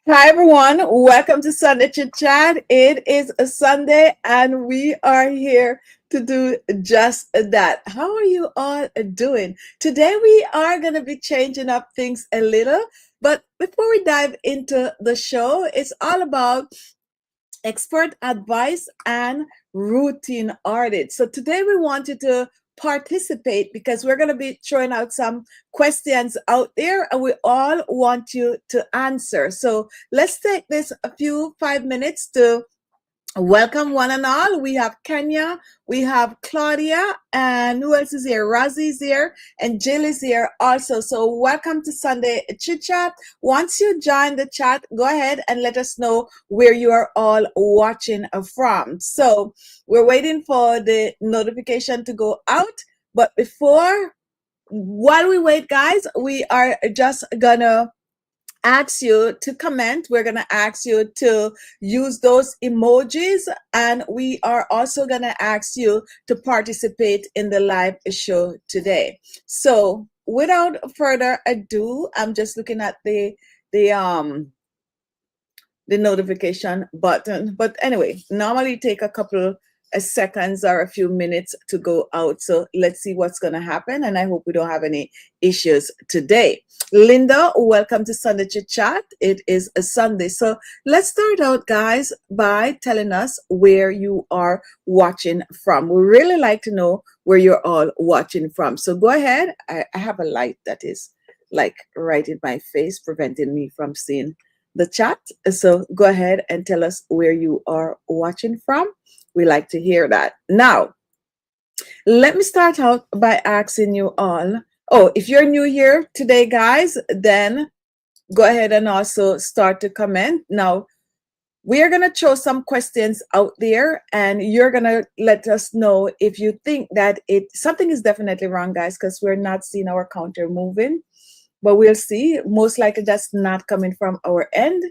Hi everyone, welcome to Sunday Chit Chat. It is a Sunday and we are here to do just that. How are you all doing? Today we are going to be changing up things a little, but before we dive into the show, it's all about expert advice and routine audit. So today we want you to participate because we're going to be throwing out some questions out there and we all want you to answer. So let's take this a few 5 minutes to welcome one and all. We have Kenya, we have Claudia, and who else is here? Razi's here, and Jill is here also. So welcome to Sunday Chit Chat. Once you join the chat, go ahead and let us know where you are all watching from. So we're waiting for the notification to go out, but while we wait, guys, we are just gonna ask you to comment. We're going to ask you to use those emojis, and we are also going to ask you to participate in the live show today. So without further ado, I'm just looking at the notification button, but anyway, normally take a couple of seconds or a few minutes to go out. So let's see what's going to happen, and I hope we don't have any issues today. Linda, welcome to Sunday Chit Chat. It is a Sunday, so let's start out, guys, by telling us where you are watching from. We really like to know where you're all watching from, so go ahead. I have a light that is like right in my face, preventing me from seeing the chat. So go ahead and tell us where you are watching from. We like to hear that. Now, let me start out by asking you all, if you're new here today, guys, then go ahead and also start to comment. Now, we are going to throw some questions out there, and you're going to let us know if you think that something is definitely wrong, guys, because we're not seeing our counter moving. But we'll see. Most likely that's not coming from our end.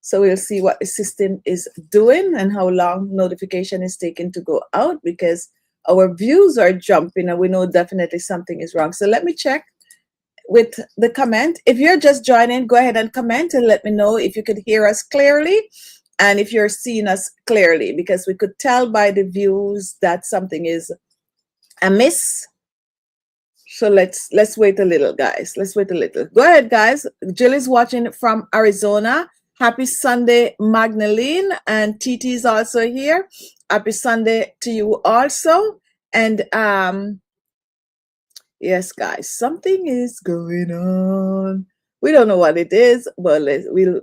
So we'll see what the system is doing and how long notification is taking to go out, because our views are jumping and we know definitely something is wrong. So let me check with the comment. If you're just joining, go ahead and comment and let me know if you could hear us clearly and if you're seeing us clearly, because we could tell by the views that something is amiss. So let's wait a little, guys. Let's wait a little. Go ahead, guys. Jill is watching from Arizona. Happy Sunday, Magdalene, and TT is also here. Happy Sunday to you also. And yes, guys, something is going on. We don't know what it is, but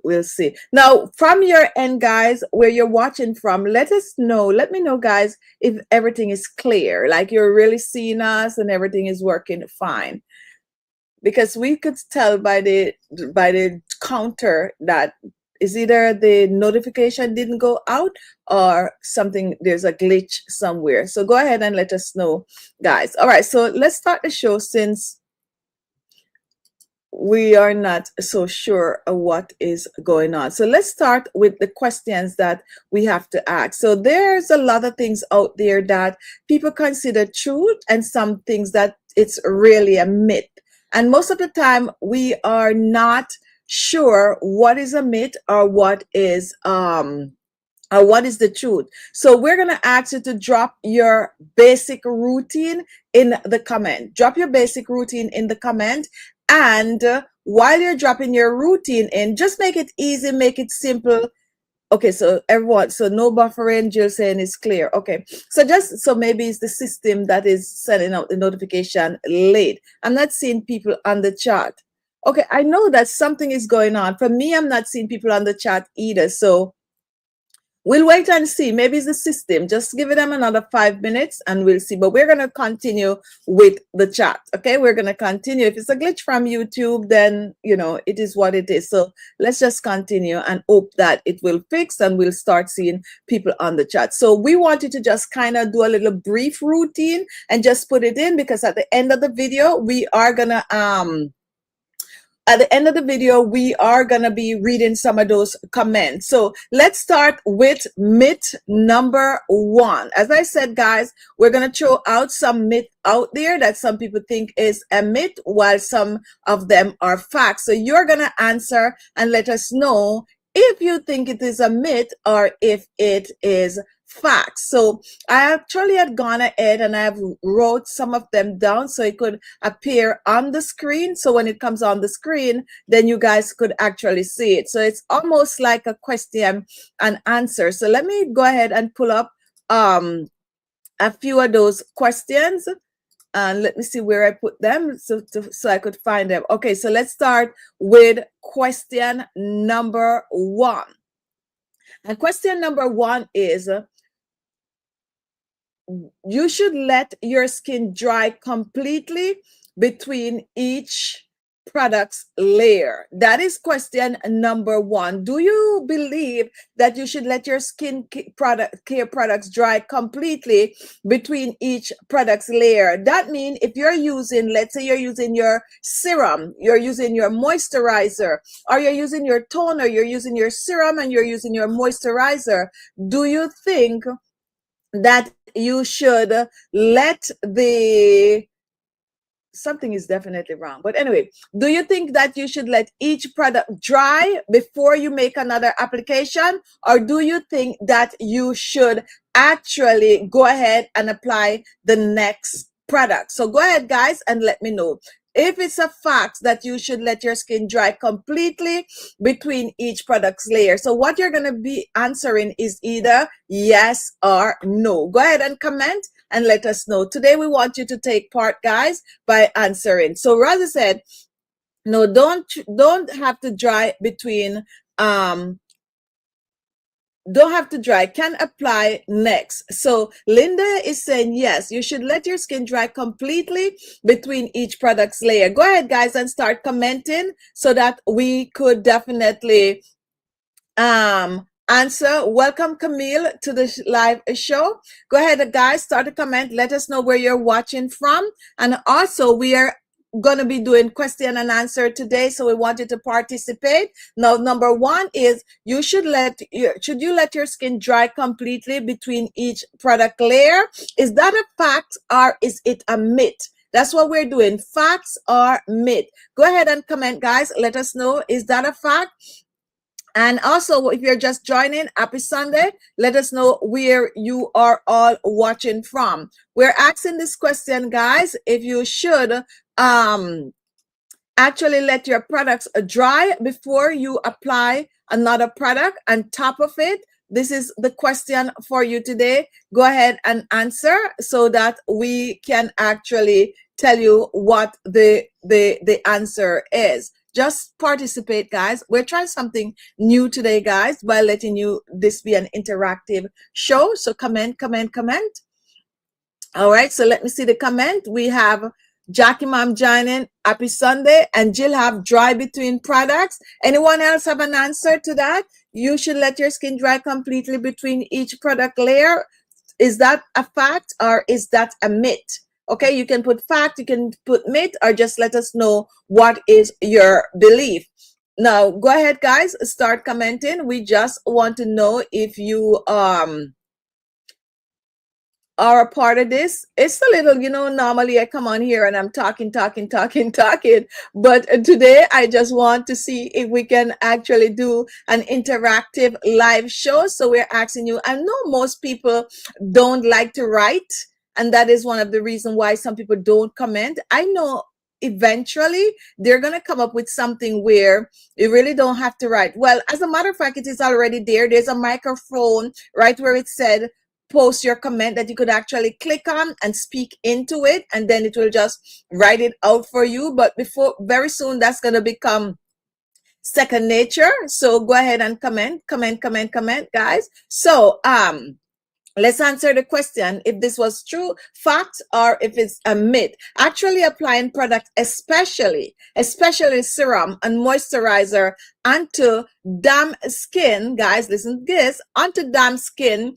we'll see. Now, from your end, guys, where you're watching from, let us know. Let me know, guys, if everything is clear, like you're really seeing us and everything is working fine. Because we could tell by the counter that is either the notification didn't go out or something, there's a glitch somewhere. So go ahead and let us know, guys. All right, so let's start the show since we are not so sure of what is going on. So let's start with the questions that we have to ask. So there's a lot of things out there that people consider truth and some things that it's really a myth. And most of the time we are not sure what is a myth or what is the truth. So we're going to ask you to drop your basic routine in the comment. Drop your basic routine in the comment. And while you're dropping your routine in, just make it easy, make it simple. Okay, so everyone, so no buffering, Jill saying is clear. Okay, so maybe it's the system that is sending out the notification late. I'm not seeing people on the chat. Okay, I know that something is going on. For me, I'm not seeing people on the chat either. So we'll wait and see. Maybe it's the system. Just give them another 5 minutes and we'll see. But we're going to continue with the chat. Okay, we're going to continue. If it's a glitch from YouTube, then, it is what it is. So let's just continue and hope that it will fix and we'll start seeing people on the chat. So we wanted to just kind of do a little brief routine and just put it in, because at the end of the video, we are going to at the end of the video, we are going to be reading some of those comments. So let's start with myth number 1. As I said, guys, we're going to throw out some myth out there that some people think is a myth, while some of them are facts. So you're going to answer and let us know if you think it is a myth or if it is facts. So I actually had gone ahead and I've wrote some of them down so it could appear on the screen. So when it comes on the screen, then you guys could actually see it. So it's almost like a question and answer. So let me go ahead and pull up a few of those questions. And let me see where I put them so I could find them. Okay, so let's start with question number 1. And question number 1 is, you should let your skin dry completely between each product's layer. That is question number 1. Do you believe that you should let your care products dry completely between each product's layer? That means if you're using, let's say you're using your serum, you're using your moisturizer, or you're using your toner, you're using your serum and you're using your moisturizer, do you think that you should let something is definitely wrong. But anyway, do you think that you should let each product dry before you make another application? Or do you think that you should actually go ahead and apply the next product? So go ahead, guys, and let me know. If it's a fact that you should let your skin dry completely between each product's layer. So what you're going to be answering is either yes or no. Go ahead and comment and let us know. Today we want you to take part, guys, by answering. So Raza said, no, don't have to dry between don't have to dry, can apply next. So Linda is saying yes, you should let your skin dry completely between each product's layer. Go ahead, guys, and start commenting so that we could definitely answer. Welcome, Camille, to the live show. Go ahead, guys, start a comment. Let us know where you're watching from. And also, we are going to be doing question and answer today, so we want you to participate. Now, number 1 is, should you let your skin dry completely between each product layer? Is that a fact or is it a myth? That's what we're doing, facts or myth. Go ahead and comment, guys. Let us know, is that a fact? And also, if you're just joining, happy Sunday. Let us know where you are all watching from. We're asking this question, guys, if you should actually let your products dry before you apply another product on top of it. This is the question for you today. Go ahead and answer so that we can actually tell you what the answer is. Just participate, guys. We're trying something new today, guys, by letting you this be an interactive show. So comment. All right, so let me see the comment. We have Jackie Mom joining, happy Sunday, and Jill have dry between products. Anyone else have an answer to that? You should let your skin dry completely between each product layer. Is that a fact or is that a myth? Okay, you can put fact, you can put myth, or just let us know what is your belief. Now, go ahead, guys, start commenting. We just want to know if you are a part of this. It's a little, normally I come on here and I'm talking. But today I just want to see if we can actually do an interactive live show. So we're asking you, I know most people don't like to write, and that is one of the reasons why some people don't comment. I know eventually they're going to come up with something where you really don't have to write. Well, as a matter of fact, it is already there. There's a microphone right where it said post your comment that you could actually click on and speak into it, and then it will just write it out for you. But very soon that's going to become second nature. So go ahead and comment, guys. So let's answer the question if this was true, fact, or if it's a myth. Actually applying product, especially serum and moisturizer onto damp skin, guys, listen to this, onto damp skin,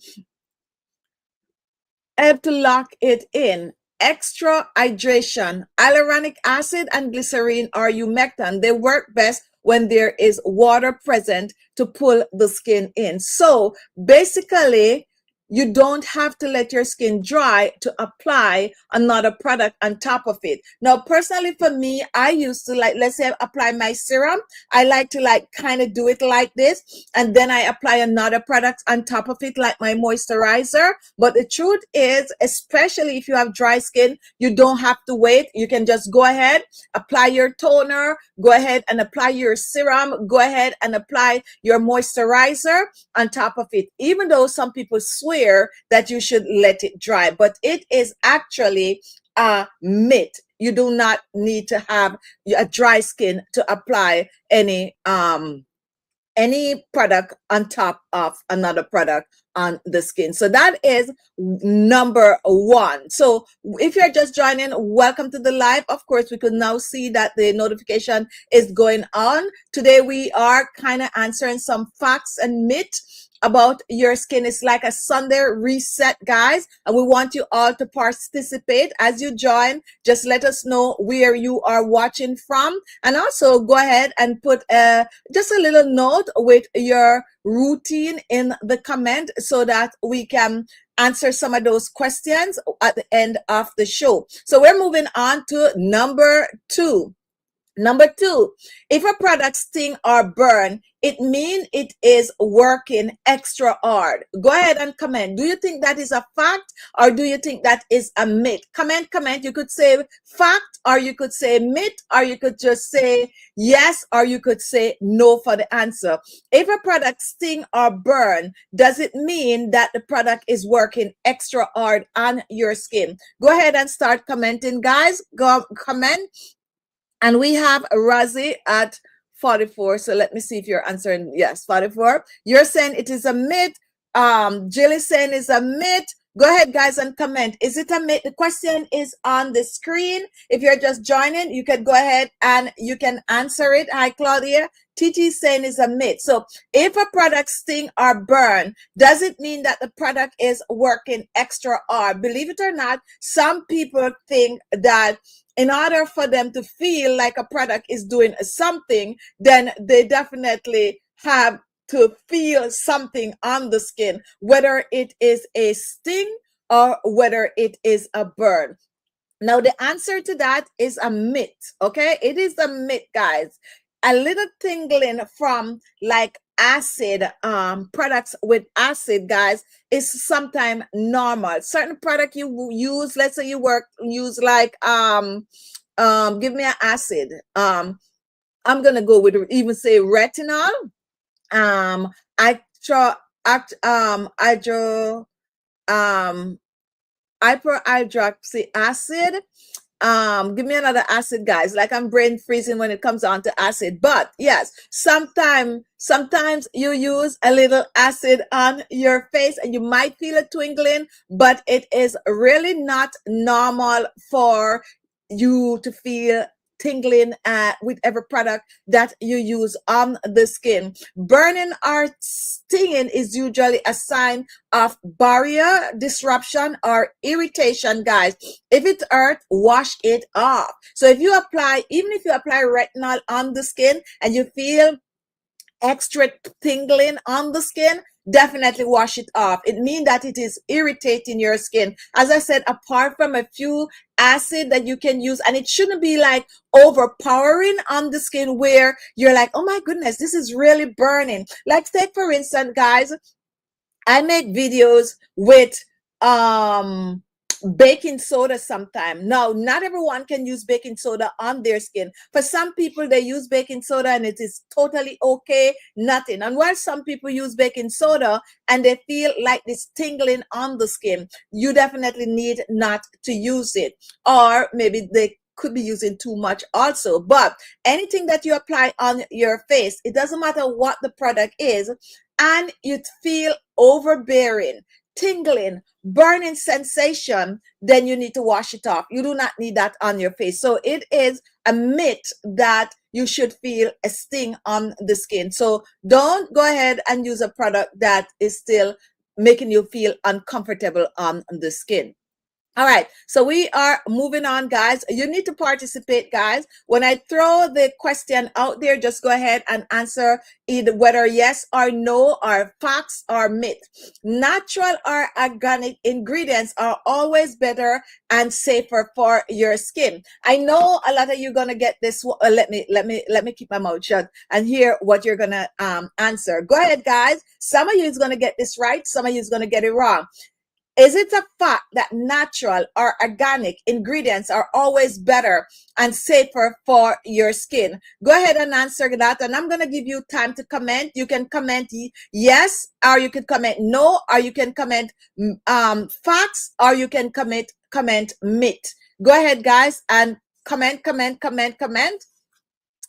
help to lock it in. extra hydration. Hyaluronic acid and glycerine or humectant, they work best when there is water present to pull the skin in. So basically, you don't have to let your skin dry to apply another product on top of it. Now, personally for me, I used to, like, let's say I apply my serum. I like to like kind of do it like this, and then I apply another product on top of it, like my moisturizer. But the truth is, especially if you have dry skin, you don't have to wait. You can just go ahead, apply your toner, go ahead and apply your serum, go ahead and apply your moisturizer on top of it, even though some people swear that you should let it dry, but it is actually a myth. You do not need to have a dry skin to apply any product on top of another product on the skin. So that is number one. So if you're just joining, welcome to the live. Of course, we can now see that the notification is going on. Today we are kind of answering some facts and myths about your skin. It's like a Sunday reset, guys, and we want you all to participate. As you join, just let us know where you are watching from, and also go ahead and put just a little note with your routine in the comment so that we can answer some of those questions at the end of the show. So we're moving on to number two. Number two, if a product sting or burn, it means it is working extra hard. Go ahead and comment. Do you think that is a fact, or do you think that is a myth? Comment. You could say fact, or you could say myth, or you could just say yes, or you could say no for the answer. If a product sting or burn, does it mean that the product is working extra hard on your skin? Go ahead and start commenting, guys. Go comment. And we have Razi at 44. So let me see if you're answering. Yes, 44. You're saying it is a myth. Jill saying it's a myth. Go ahead, guys, and comment. Is it a myth? The question is on the screen. If you're just joining, you can go ahead and you can answer it. Hi, Claudia. TT saying is a myth. So if a product sting or burn, does it mean that the product is working extra hard? Believe it or not, some people think that in order for them to feel like a product is doing something, then they definitely have to feel something on the skin, whether it is a sting or whether it is a burn. Now, the answer to that is a myth, okay? It is a myth, guys. A little tingling from like acid, products with acid, guys, is sometimes normal. Certain product you use, let's say you use like, give me an acid. I'm gonna go with even say retinol, hyperhydroxy acid. Give me another acid, guys. Like, I'm brain freezing when it comes on to acid. But yes, sometimes you use a little acid on your face and you might feel a twinkling, but it is really not normal for you to feel tingling with every product that you use on the skin. Burning or stinging is usually a sign of barrier disruption or irritation, guys. If it hurts, wash it off. So if you apply, even if you apply retinol on the skin and you feel extra tingling on the skin, definitely wash it off. It means that it is irritating your skin. As I said, apart from a few acid that you can use, and it shouldn't be like overpowering on the skin where you're like, oh my goodness, this is really burning. Like, take for instance, guys, I make videos with baking soda sometime. Now, not everyone can use baking soda on their skin. For some people, they use baking soda and it is totally okay, nothing. And while some people use baking soda and they feel like this tingling on the skin, you definitely need not to use it. Or maybe they could be using too much also. But anything that you apply on your face, it doesn't matter what the product is, and you feel overbearing, tingling, burning sensation, then you need to wash it off. You do not need that on your face. So it is a myth that you should feel a sting on the skin. So don't go ahead and use a product that is still making you feel uncomfortable on the skin. All right, so we are moving on, guys. You need to participate, guys. When I throw the question out there, just go ahead and answer either whether yes or no, or facts or myth. Natural or organic ingredients are always better and safer for your skin. I know a lot of you gonna get this. Let me keep my mouth shut and hear what you're gonna answer. Go ahead, guys. Some of you is gonna get this right. Some of you is gonna get it wrong. Is it a fact that natural or organic ingredients are always better and safer for your skin? Go ahead and answer that, and I'm going to give you time to comment. You can comment yes, or you can comment no, or you can comment facts, or you can comment myth. Go ahead, guys, and comment.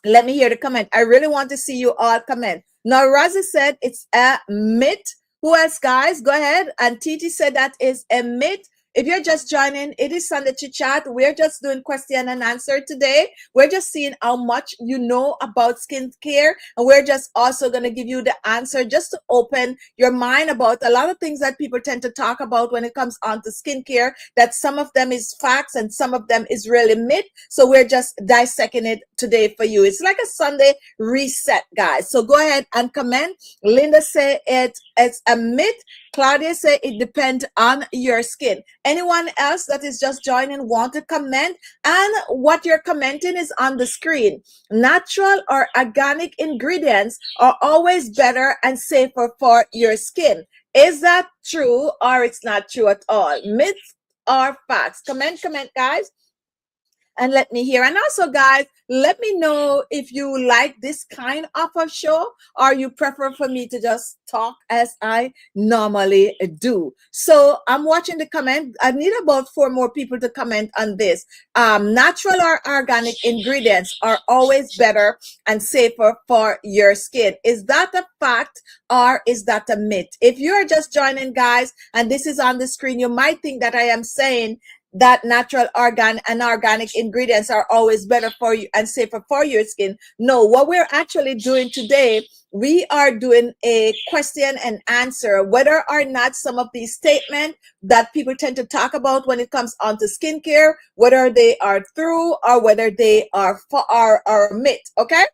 Let me hear the comment. I really want to see you all comment. Now, Razi said it's a myth. Who else, guys? Go ahead. And Titi said that is a myth. If you're just joining, it is Sunday Chit Chat. We're just doing question and answer today. We're just seeing how much you know about skincare. And we're just also going to give you the answer just to open your mind about a lot of things that people tend to talk about when it comes on to skincare, that some of them is facts and some of them is really myth. So we're just dissecting it today for you. It's like a Sunday reset, guys. So go ahead and comment. Linda say it's a myth. Claudia say it depends on your skin. Anyone else that is just joining want to comment? And what you're commenting is on the screen. Natural or organic ingredients are always better and safer for your skin. Is that true or it's not true at all? Myths or facts? Comment, guys. And let me hear. And also, guys, let me know if you like this kind of a show or you prefer for me to just talk as I normally do. So I'm watching the comment. I need about 4 more people to comment on this. Natural or organic ingredients are always better and safer for your skin. Is that a fact or is that a myth? If you're just joining, guys, and this is on the screen, you might think that I am saying that natural organic ingredients are always better for you and safer for your skin. No, what we're actually doing today, we are doing a question and answer, whether or not some of these statements that people tend to talk about when it comes onto skincare, whether they are true or whether they are myth. Okay,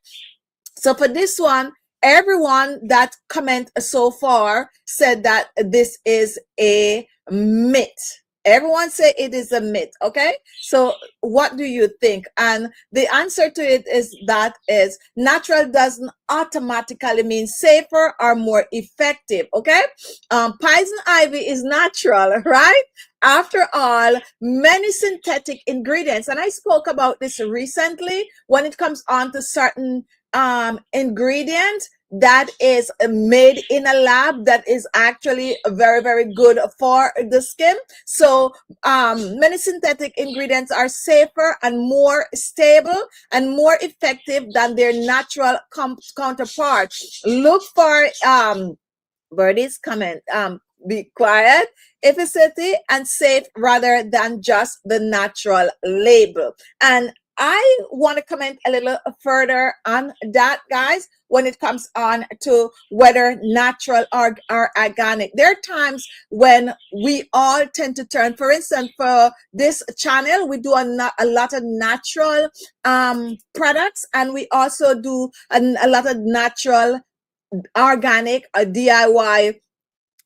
so for this one, everyone that comment so far said that this is a myth. Everyone say it is a myth. Okay, so what do you think? And the answer to it is natural doesn't automatically mean safer or more effective. Okay, poison ivy is natural, right? After all, many synthetic ingredients, and I spoke about this recently when it comes on to certain ingredient that is made in a lab that is actually very, very good for the skin. So many synthetic ingredients are safer and more stable and more effective than their natural counterparts. Look for Birdie's comment. Be quiet, efficacy, and safe rather than just the natural label. And I want to comment a little further on that, guys, when it comes on to whether natural or organic. There are times when we all tend to turn, for instance, for this channel, we do a lot of natural products, and we also do a lot of natural organic DIY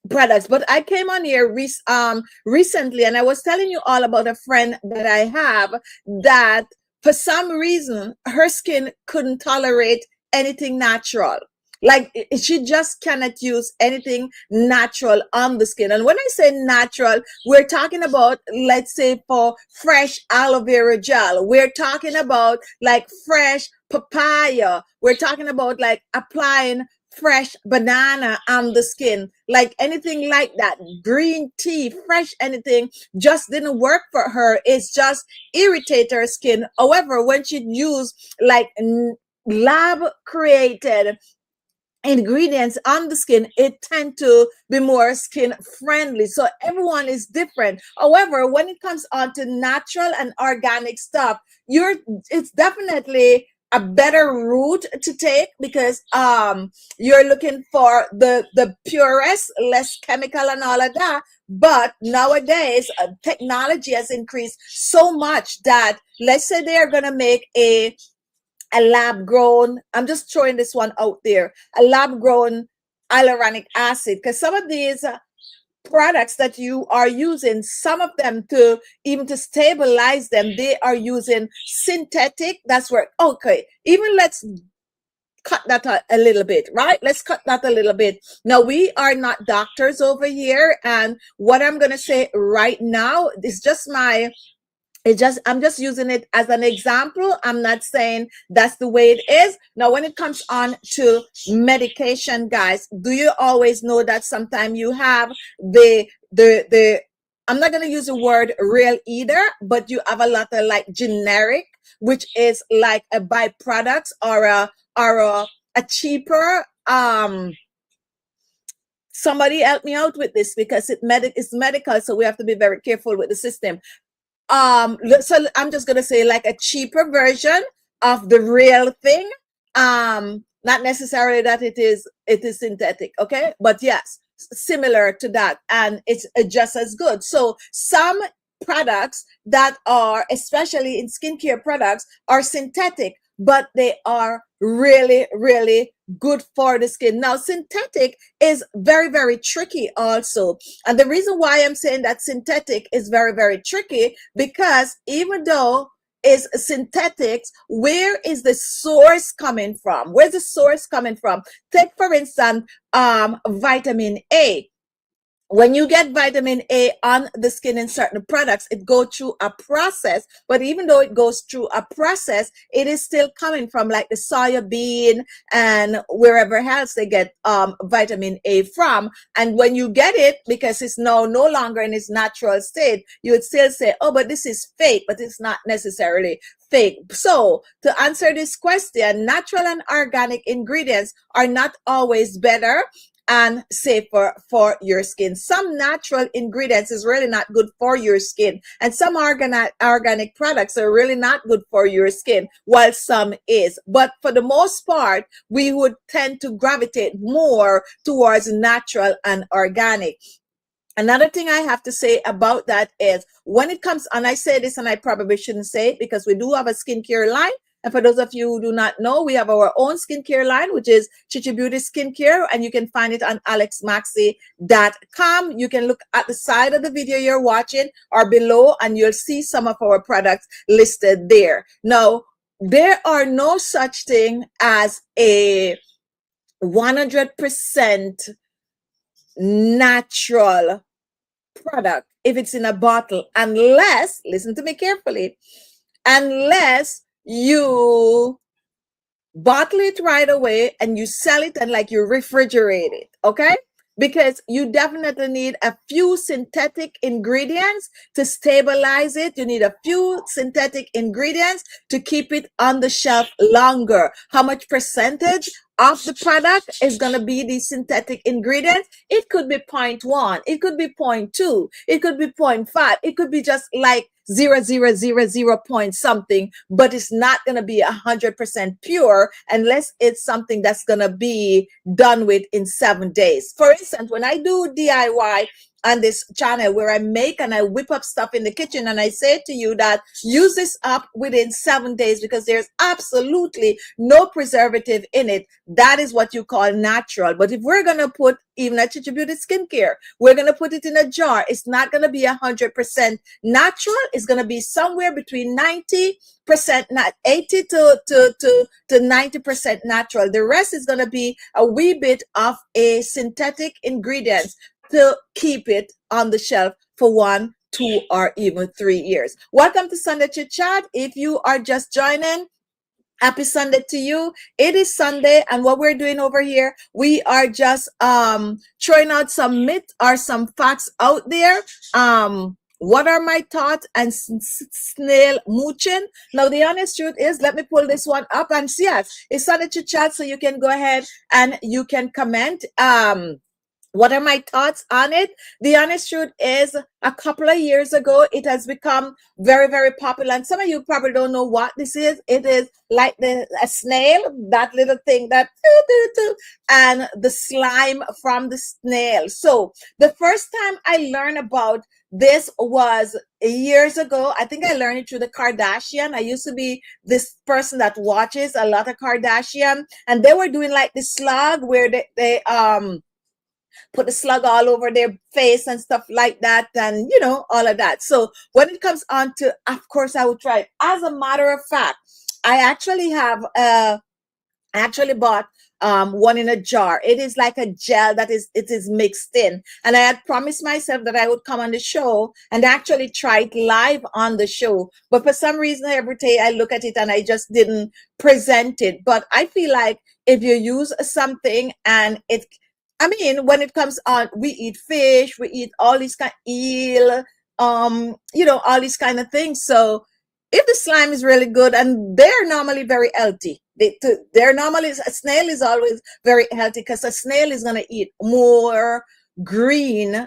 products. But I came on here recently, and I was telling you all about a friend that I have that for some reason her skin couldn't tolerate anything natural. Like she just cannot use anything natural on the skin. And when I say natural, we're talking about, let's say, for fresh aloe vera gel. We're talking about like fresh papaya. We're talking about like applying fresh banana on the skin, like anything like that. Green tea, fresh anything just didn't work for her. It's just irritate her skin. However, when she used like lab created ingredients on the skin, it tend to be more skin friendly. So everyone is different. However, when it comes on to natural and organic stuff, it's definitely a better route to take because you're looking for the purest, less chemical and all of that. But nowadays technology has increased so much that, let's say they are going to make a lab grown, I'm just throwing this one out there, a lab grown hyaluronic acid, because some of these products that you are using, some of them to even to stabilize them, they are using synthetic. That's where, okay, even let's cut that a little bit, right? Let's cut that a little bit. Now, we are not doctors over here, and what I'm going to say right now is just I'm just using it as an example. I'm not saying that's the way it is. Now, when it comes on to medication, guys, do you always know that sometimes you have the I'm not going to use the word real either, but you have a lot of like generic, which is like a byproduct or a cheaper somebody help me out with this because it's medical, so we have to be very careful with the system. So I'm just gonna say like a cheaper version of the real thing. Not necessarily that it is synthetic, okay, but yes, similar to that, and it's just as good. So some products that are, especially in skincare products, are synthetic, but they are really, really good for the skin. Now, synthetic is very, very tricky also. And the reason why I'm saying that synthetic is very, very tricky, because even though it's synthetics, where is the source coming from? Where's the source coming from? Take, for instance, vitamin A. When you get vitamin A on the skin in certain products, it goes through a process. But even though it goes through a process, it is still coming from like the soya bean and wherever else they get vitamin A from. And when you get it, because it's now no longer in its natural state, you would still say, oh, but this is fake, but it's not necessarily fake. So to answer this question, natural and organic ingredients are not always better and safer for your skin. Some natural ingredients is really not good for your skin, and some organic products are really not good for your skin, while some is. But for the most part, we would tend to gravitate more towards natural and organic. Another thing I have to say about that is when it comes, and I say this and I probably shouldn't say it because we do have a skincare line. And for those of you who do not know, we have our own skincare line, which is Chichi Beauty Skincare, and you can find it on alexmaxey.com. You can look at the side of the video you're watching or below, and you'll see some of our products listed there. Now, there are no such thing as a 100% natural product if it's in a bottle, unless, listen to me carefully, unless you bottle it right away and you sell it and like you refrigerate it, okay? Because you definitely need a few synthetic ingredients to stabilize it. You need a few synthetic ingredients to keep it on the shelf longer. How much percentage of the product is going to be these synthetic ingredients? It could be 0.1, it could be 0.2, it could be 0.5, it could be just like 0.000 point something, but it's not going to be 100% pure unless it's something that's going to be done with in 7 days. For instance, when I do DIY on this channel where I make and I whip up stuff in the kitchen, and I say to you that use this up within 7 days because there's absolutely no preservative in it. That is what you call natural. But if we're going to put even a Chichi Beauty Skincare, we're going to put it in a jar, it's not going to be 100% natural. It's going to be somewhere between 90%, not 80 to 90% natural. The rest is going to be a wee bit of a synthetic ingredients to keep it on the shelf for 1, 2, or even 3 years. Welcome to Sunday Chit Chat. If you are just joining, happy Sunday to you. It is Sunday, and what we're doing over here, we are just throwing out some myths or some facts out there. What are my thoughts and snail mooching? Now, the honest truth is, let me pull this one up, and yes, it's Sunday Chit Chat, so you can go ahead and you can comment. What are my thoughts on it? The honest truth is, a couple of years ago, it has become very, very popular. And some of you probably don't know what this is. It is like a snail, that little thing that, and the slime from the snail. So the first time I learned about this was years ago. I think I learned it through the Kardashian. I used to be this person that watches a lot of Kardashian, and they were doing like the slug where they put the slug all over their face and stuff like that, and all of that. So when it comes on to, of course I would try it. As a matter of fact, I actually bought one in a jar. It is like a gel that it is mixed in, and I had promised myself that I would come on the show and actually try it live on the show, but for some reason every day I look at it and I just didn't present it. But I feel like if you use something and when it comes on, we eat fish, we eat all these kind eel, all these kind of things. So if the slime is really good, and they're normally very healthy, they're normally, a snail is always very healthy because a snail is gonna eat more green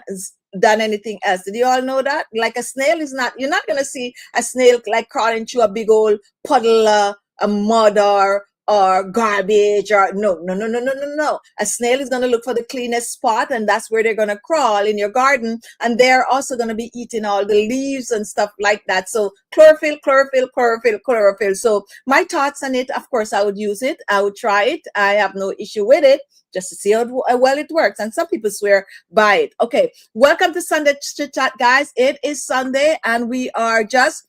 than anything else. Did you all know that? Like, a snail is not, you're not gonna see a snail like crawling through a big old puddle, a mud or garbage, or no. A snail is going to look for the cleanest spot, and that's where they're going to crawl in your garden, and they're also going to be eating all the leaves and stuff like that. So chlorophyll. So my thoughts on it, of course I would use it, I would try it, I have no issue with it, just to see how well it works. And some people swear by it. Okay, welcome to Sunday Chit Chat, guys. It is Sunday and we are just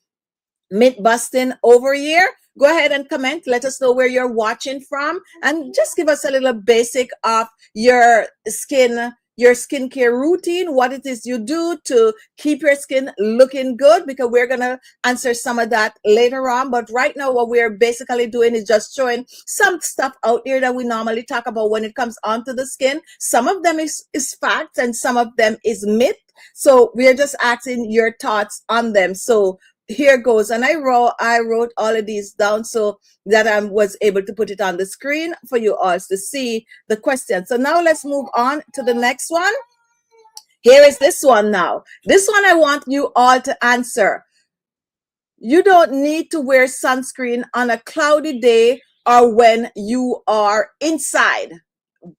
myth busting over here. Go ahead and comment. Let us know where you're watching from, and just give us a little basic of your skincare routine, what it is you do to keep your skin looking good, because we're going to answer some of that later on. But right now, what we're basically doing is just showing some stuff out there that we normally talk about when it comes onto the skin. Some of them is facts and some of them is myth. So we're just asking your thoughts on them. So here goes. And I wrote all of these down so that I was able to put it on the screen for you all to see the question. So now let's move on to the next one. Here is this one now. This one I want you all to answer. You don't need to wear sunscreen on a cloudy day or when you are inside.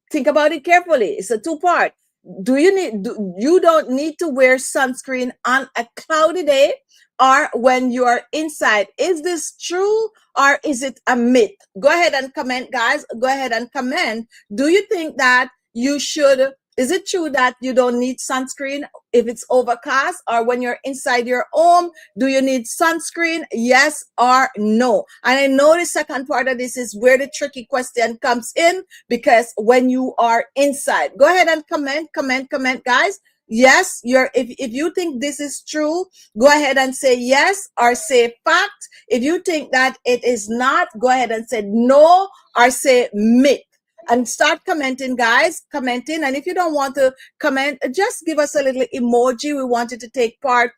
Think about it carefully. It's a two-part. You don't need to wear sunscreen on a cloudy day or when you are inside. Is this true or is it a myth? Go ahead and comment, guys. Go ahead and comment. Do you think that you should, is it true that you don't need sunscreen if it's overcast, or when you're inside your home, do you need sunscreen? Yes or no? And I know the second part of this is where the tricky question comes in, because when you are inside, go ahead and comment, guys. Yes, if you think this is true, go ahead and say yes or say fact. If you think that it is not, go ahead and say no or say myth. And start commenting, guys, commenting. And if you don't want to comment, just give us a little emoji. We wanted to take part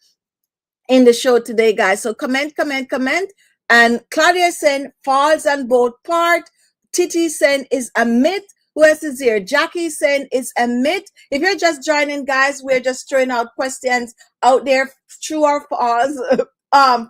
in the show today, guys. So comment. And Claudia saying falls on both part. Titi saying is a myth. Who else is here? Jackie saying it's a myth. If you're just joining, guys, we're just throwing out questions out there, true or false,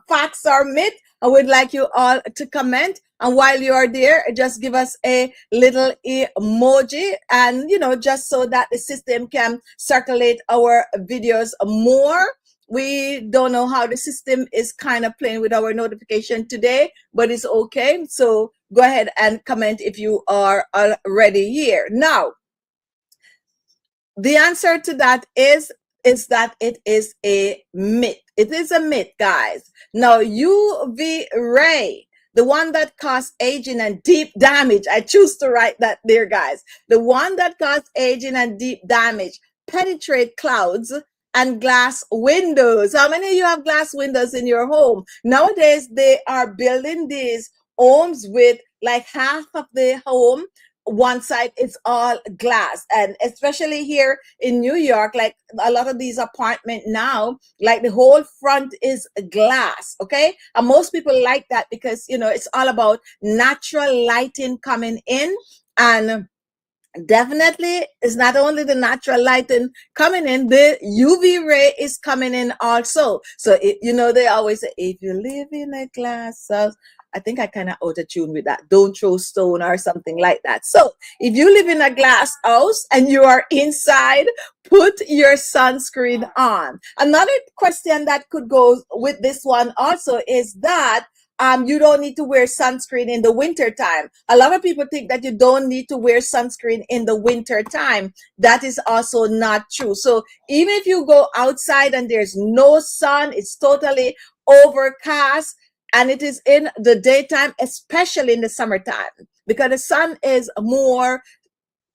facts or myth. I would like you all to comment. And while you are there, just give us a little emoji, and just so that the system can circulate our videos more. We don't know how the system is kind of playing with our notification today, but it's okay. So go ahead and comment if you are already here. Now, the answer to that is that it is a myth. It is a myth, guys. Now, UV ray, the one that causes aging and deep damage. I choose to write that there, guys. The one that causes aging and deep damage penetrate clouds and glass windows. How many of you have glass windows in your home? Nowadays, they are building these homes with like half of the home, one side is all glass. And especially here in New York, like a lot of these apartments now, like the whole front is glass. Okay, and most people like that because it's all about natural lighting coming in, and definitely it's not only the natural lighting coming in, the UV ray is coming in also. So they always say, if you live in a glass house, I think I kind of auto tune with that, don't throw stone or something like that. So if you live in a glass house and you are inside, put your sunscreen on. Another question that could go with this one also is that you don't need to wear sunscreen in the winter time. A lot of people think that you don't need to wear sunscreen in the winter time. That is also not true. So even if you go outside and there's no sun, it's totally overcast, and it is in the daytime, especially in the summertime, because the sun is more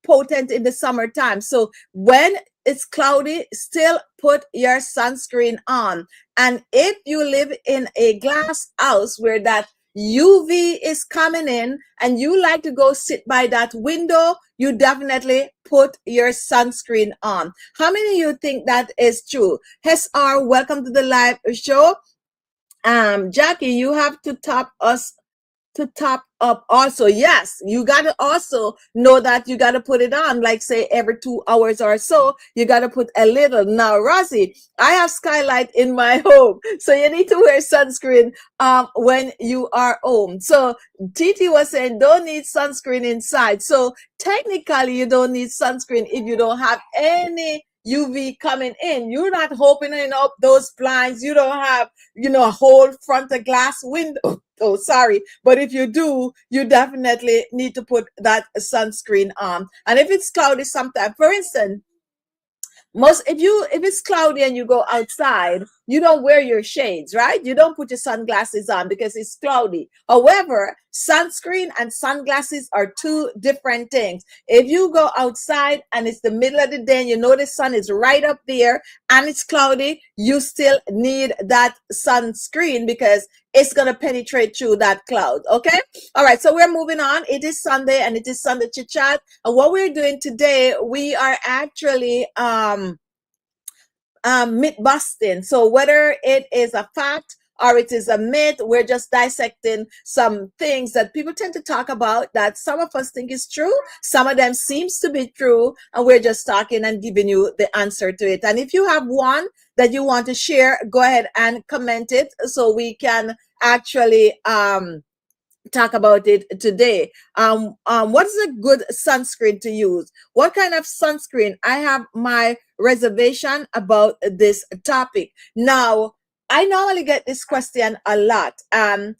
potent in the summertime. So when it's cloudy, still put your sunscreen on. And if you live in a glass house where that UV is coming in and you like to go sit by that window, you definitely put your sunscreen on. How many of you think that is true? SR, welcome to the live show. Jackie, you have to top up also. Yes, you got to also know that you got to put it on, like say every 2 hours or so, you got to put a little. Now, Rosie, I have skylight in my home, so you need to wear sunscreen when you are home. So Titi was saying don't need sunscreen inside. So technically you don't need sunscreen if you don't have any UV coming in. You're not opening up those blinds. You don't have, a whole front of glass window. Oh, sorry. But if you do, you definitely need to put that sunscreen on. And if it's cloudy sometime, for instance, if it's cloudy and you go outside, you don't wear your shades, right? You don't put your sunglasses on because it's cloudy. However, sunscreen and sunglasses are two different things. If you go outside and it's the middle of the day and you know the sun is right up there and it's cloudy, you still need that sunscreen because it's going to penetrate through that cloud. Okay. All right. So we're moving on. It is Sunday and it is Sunday Chit Chat. And what we're doing today, we are actually myth busting. So whether it is a fact or it is a myth, we're just dissecting some things that people tend to talk about that some of us think is true, some of them seems to be true, and we're just talking and giving you the answer to it. And if you have one that you want to share, go ahead and comment it so we can actually talk about it today. What is a good sunscreen to use? What kind of sunscreen? I have my reservation about this topic. Now, I normally get this question a lot. I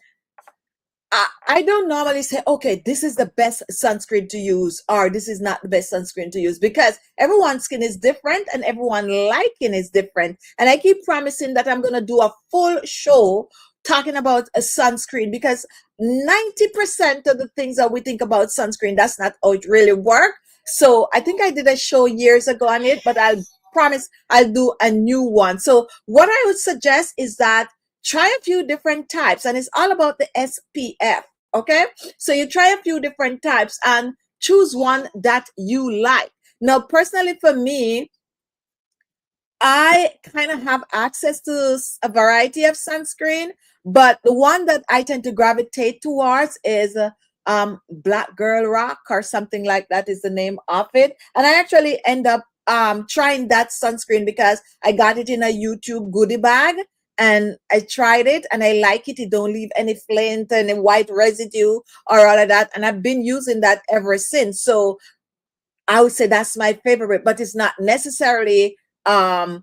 don't normally say, okay, this is the best sunscreen to use, or this is not the best sunscreen to use, because everyone's skin is different and everyone's liking is different. And I keep promising that I'm going to do a full show talking about a sunscreen, because 90% of the things that we think about sunscreen, that's not how it really works. So I think I did a show years ago on it, but I'll promise I'll do a new one. So what I would suggest is that try a few different types, and it's all about the SPF. Okay. So you try a few different types and choose one that you like. Now, personally for me, I kind of have access to a variety of sunscreen, but the one that I tend to gravitate towards is Black Girl Rock or something like that is the name of it. And I actually end up trying that sunscreen because I got it in a YouTube goodie bag and I tried it and I like it. It don't leave any flint and any white residue or all of that. And I've been using that ever since. So I would say that's my favorite, but it's not necessarily the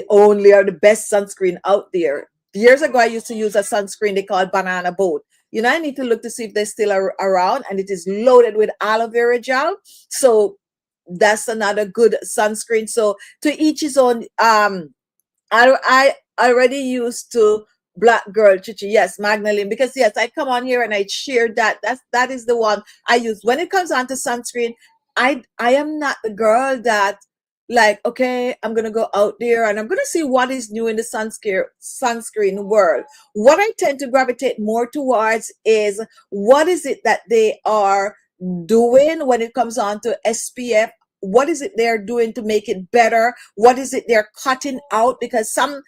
only or the best sunscreen out there. Years ago, I used to use a sunscreen they called Banana Boat. I need to look to see if they're still around, and it is loaded with aloe vera gel. So that's another good sunscreen. So to each his own. I already used to Black Girl Chichi. Yes, Magdalene, because yes, I come on here and I share that. That is the one I use. When it comes on to sunscreen, I am not the girl that like, okay, I'm gonna go out there and I'm gonna see what is new in the sunscreen world. What I tend to gravitate more towards is what is it that they are doing when it comes on to SPF. What is it they're doing to make it better? What is it they're cutting out? Because some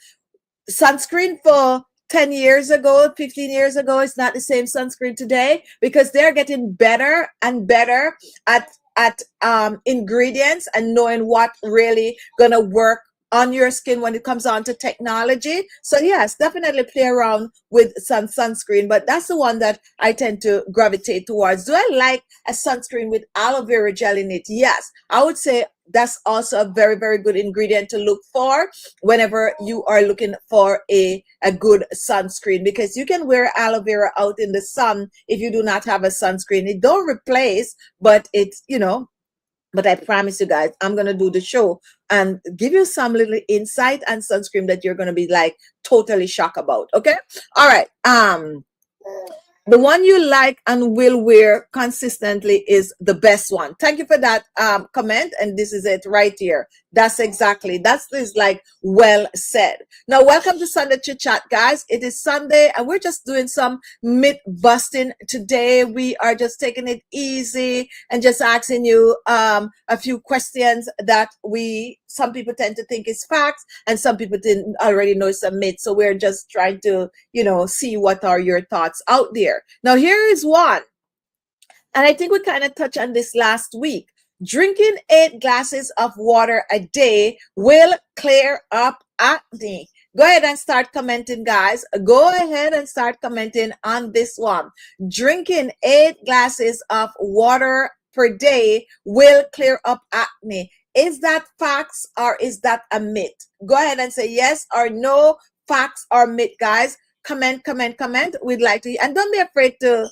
sunscreen for 10 years ago, 15 years ago is not the same sunscreen today, because they're getting better and better at at ingredients and knowing what really gonna work on your skin when it comes on to technology. So yes, definitely play around with some sunscreen, but that's the one that I tend to gravitate towards. Do I like a sunscreen with aloe vera gel in it? Yes, I would say that's also a very, very good ingredient to look for whenever you are looking for a good sunscreen, because you can wear aloe vera out in the sun if you do not have a sunscreen. It don't replace, but it's, but I promise you guys, I'm going to do the show and give you some little insight and sunscreen that you're going to be like totally shocked about. Okay. All right. The one you like and will wear consistently is the best one. Thank you for that comment. And this is it right here. That's like well said. Now, welcome to Sunday Chit Chat, guys. It is Sunday and we're just doing some myth busting today. We are just taking it easy and just asking you a few questions that some people tend to think is facts and some people didn't already know it's a myth. So we're just trying to, see what are your thoughts out there. Now, here is one. And I think we kind of touched on this last week. Drinking 8 glasses of water a day will clear up acne. Go ahead and start commenting, guys. Go ahead and start commenting on this one. Drinking 8 glasses of water per day will clear up acne. Is that facts or is that a myth? Go ahead and say yes or no, facts or myth, guys. Comment. We'd like to, and don't be afraid to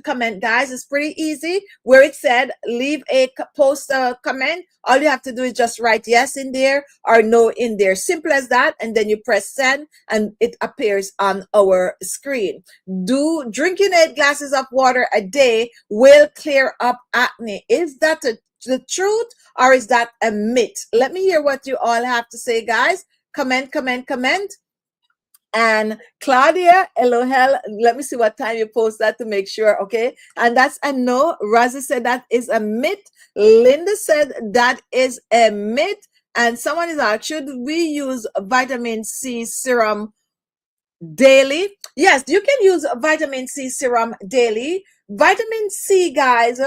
comment, guys. It's pretty easy. Where it said leave a post a comment, all you have to do is just write yes in there or no in there. Simple as that. And then you press send and it appears on our screen. Drinking 8 glasses of water a day will clear up acne. Is that the truth or is that a myth? Let me hear what you all have to say, guys. Comment. And Claudia, Elohel, let me see what time you post that to make sure, okay? And that's a no. Razi said that is a myth. Linda said that is a myth. And someone is asked, should we use vitamin C serum daily? Yes, you can use vitamin C serum daily. Vitamin C, guys,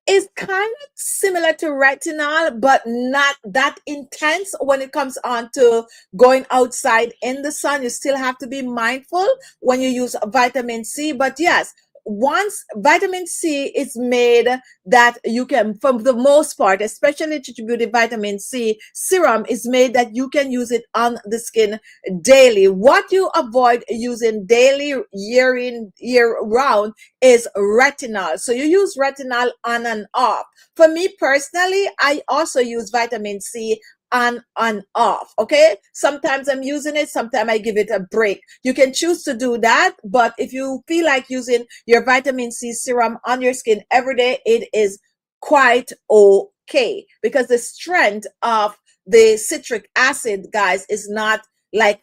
is kind of similar to retinol, but not that intense when it comes on to going outside in the sun. You still have to be mindful when you use vitamin C. But yes, once vitamin C is made that you can, for the most part, especially distributed vitamin C serum is made that you can use it on the skin daily. What you avoid using daily year round is retinol. So you use retinol on and off. For me personally, I also use vitamin C on and off. Okay, sometimes I'm using it, sometimes I give it a break. You can choose to do that, but if you feel like using your vitamin C serum on your skin every day, it is quite okay, because the strength of the citric acid, guys, is not like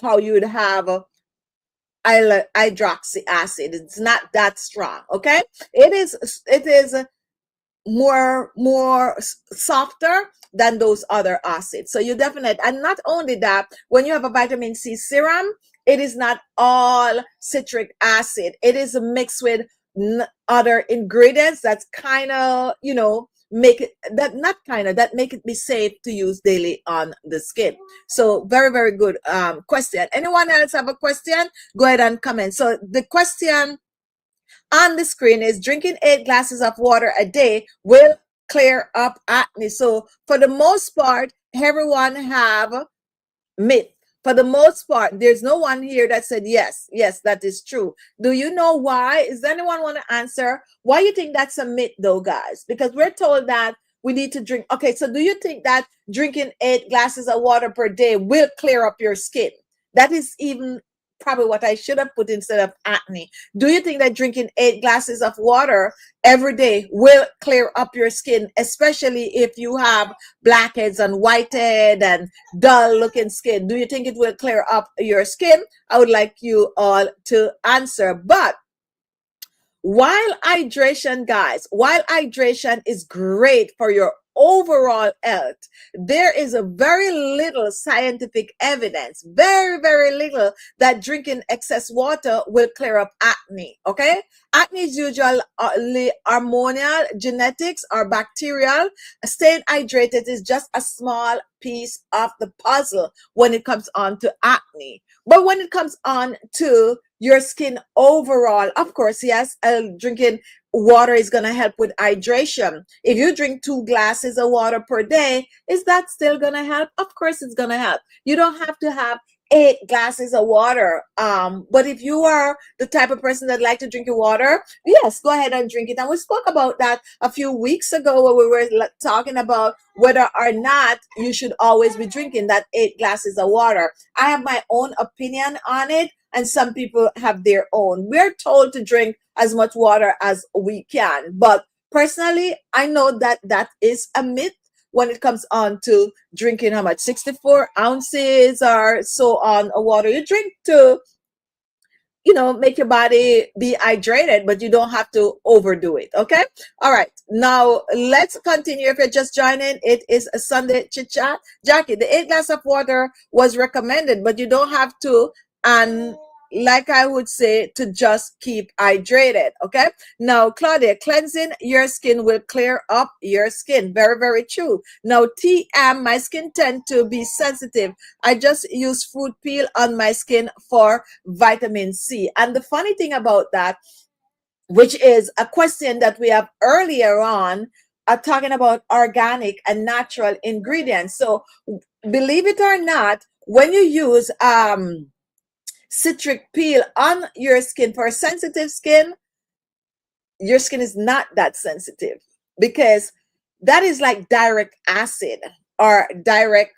how you would have hydroxy acid. It's not that strong. Okay, it is more softer than those other acids. So you definitely, and not only that, when you have a vitamin C serum, it is not all citric acid. It is mixed with other ingredients that's kind of, make it that make it be safe to use daily on the skin. So very, very good question. Anyone else have a question? Go ahead and comment. So the question on the screen is drinking 8 glasses of water a day will clear up acne. So for the most part, everyone have myth. For the most part, there's no one here that said yes, that is true. Do you know why? Is anyone want to answer why you think that's a myth though, guys? Because we're told that we need to drink. Okay, so do you think that drinking 8 glasses of water per day will clear up your skin? That is even probably what I should have put instead of acne. Do you think that drinking 8 glasses of water every day will clear up your skin, especially if you have blackheads and whitehead and dull looking skin? Do you think it will clear up your skin? I would like you all to answer. But while hydration, guys, is great for your overall health, there is a very little scientific evidence, very, very little, that drinking excess water will clear up acne. Okay? Acne is usually hormonal, genetics, or bacterial. Staying hydrated is just a small piece of the puzzle when it comes on to acne. But when it comes on to your skin overall, of course, yes, drinking water is going to help with hydration. If you drink 2 glasses of water per day, is that still going to help? Of course, it's going to help. You don't have to have 8 glasses of water. But if you are the type of person that like to drink your water, yes, go ahead and drink it. And we spoke about that a few weeks ago when we were talking about whether or not you should always be drinking that 8 glasses of water. I have my own opinion on it, and some people have their own. We're told to drink as much water as we can, but personally, I know that that is a myth when it comes on to drinking how much, 64 ounces or so on of water you drink to, make your body be hydrated, but you don't have to overdo it. Okay. All right. Now let's continue. If you're just joining, it is a Sunday chit chat. Jackie, the 8 glass of water was recommended, but you don't have to. And like I would say, to just keep hydrated. Okay. Now, Claudia, cleansing your skin will clear up your skin. Very, very true. Now, TM, my skin tend to be sensitive. I just use fruit peel on my skin for vitamin C. And the funny thing about that, which is a question that we have earlier on, talking about organic and natural ingredients. So believe it or not, when you use citric peel on your skin for sensitive skin, your skin is not that sensitive, because that is like direct acid or direct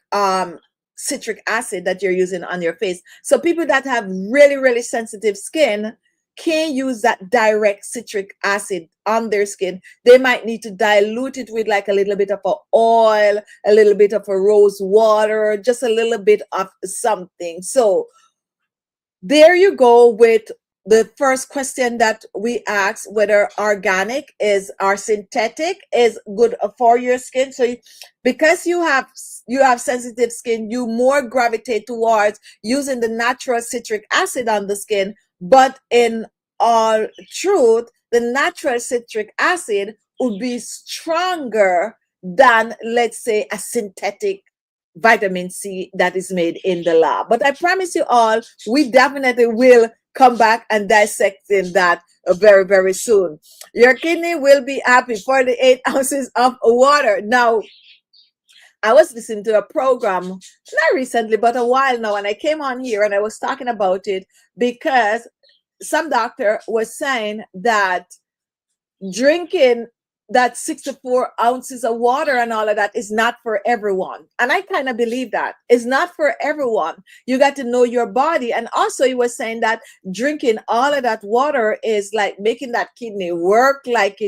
citric acid that you're using on your face. So people that have really, really sensitive skin can't use that direct citric acid on their skin. They might need to dilute it with like a little bit of a oil, a little bit of a rose water, just a little bit of something. So there you go with the first question that we asked, whether organic is or synthetic is good for your skin. So because you have sensitive skin, you more gravitate towards using the natural citric acid on the skin. But in all truth, the natural citric acid would be stronger than, let's say, a synthetic vitamin C that is made in the lab. But I promise you all, we definitely will come back and dissecting that very, very soon. Your kidney will be happy for the 8 ounces of water. Now, I was listening to a program, not recently, but a while now, and I came on here and I was talking about it because some doctor was saying that drinking that 64 ounces of water and all of that is not for everyone. And I kind of believe that. It's not for everyone. You got to know your body. And also he was saying that drinking all of that water is like making that kidney work like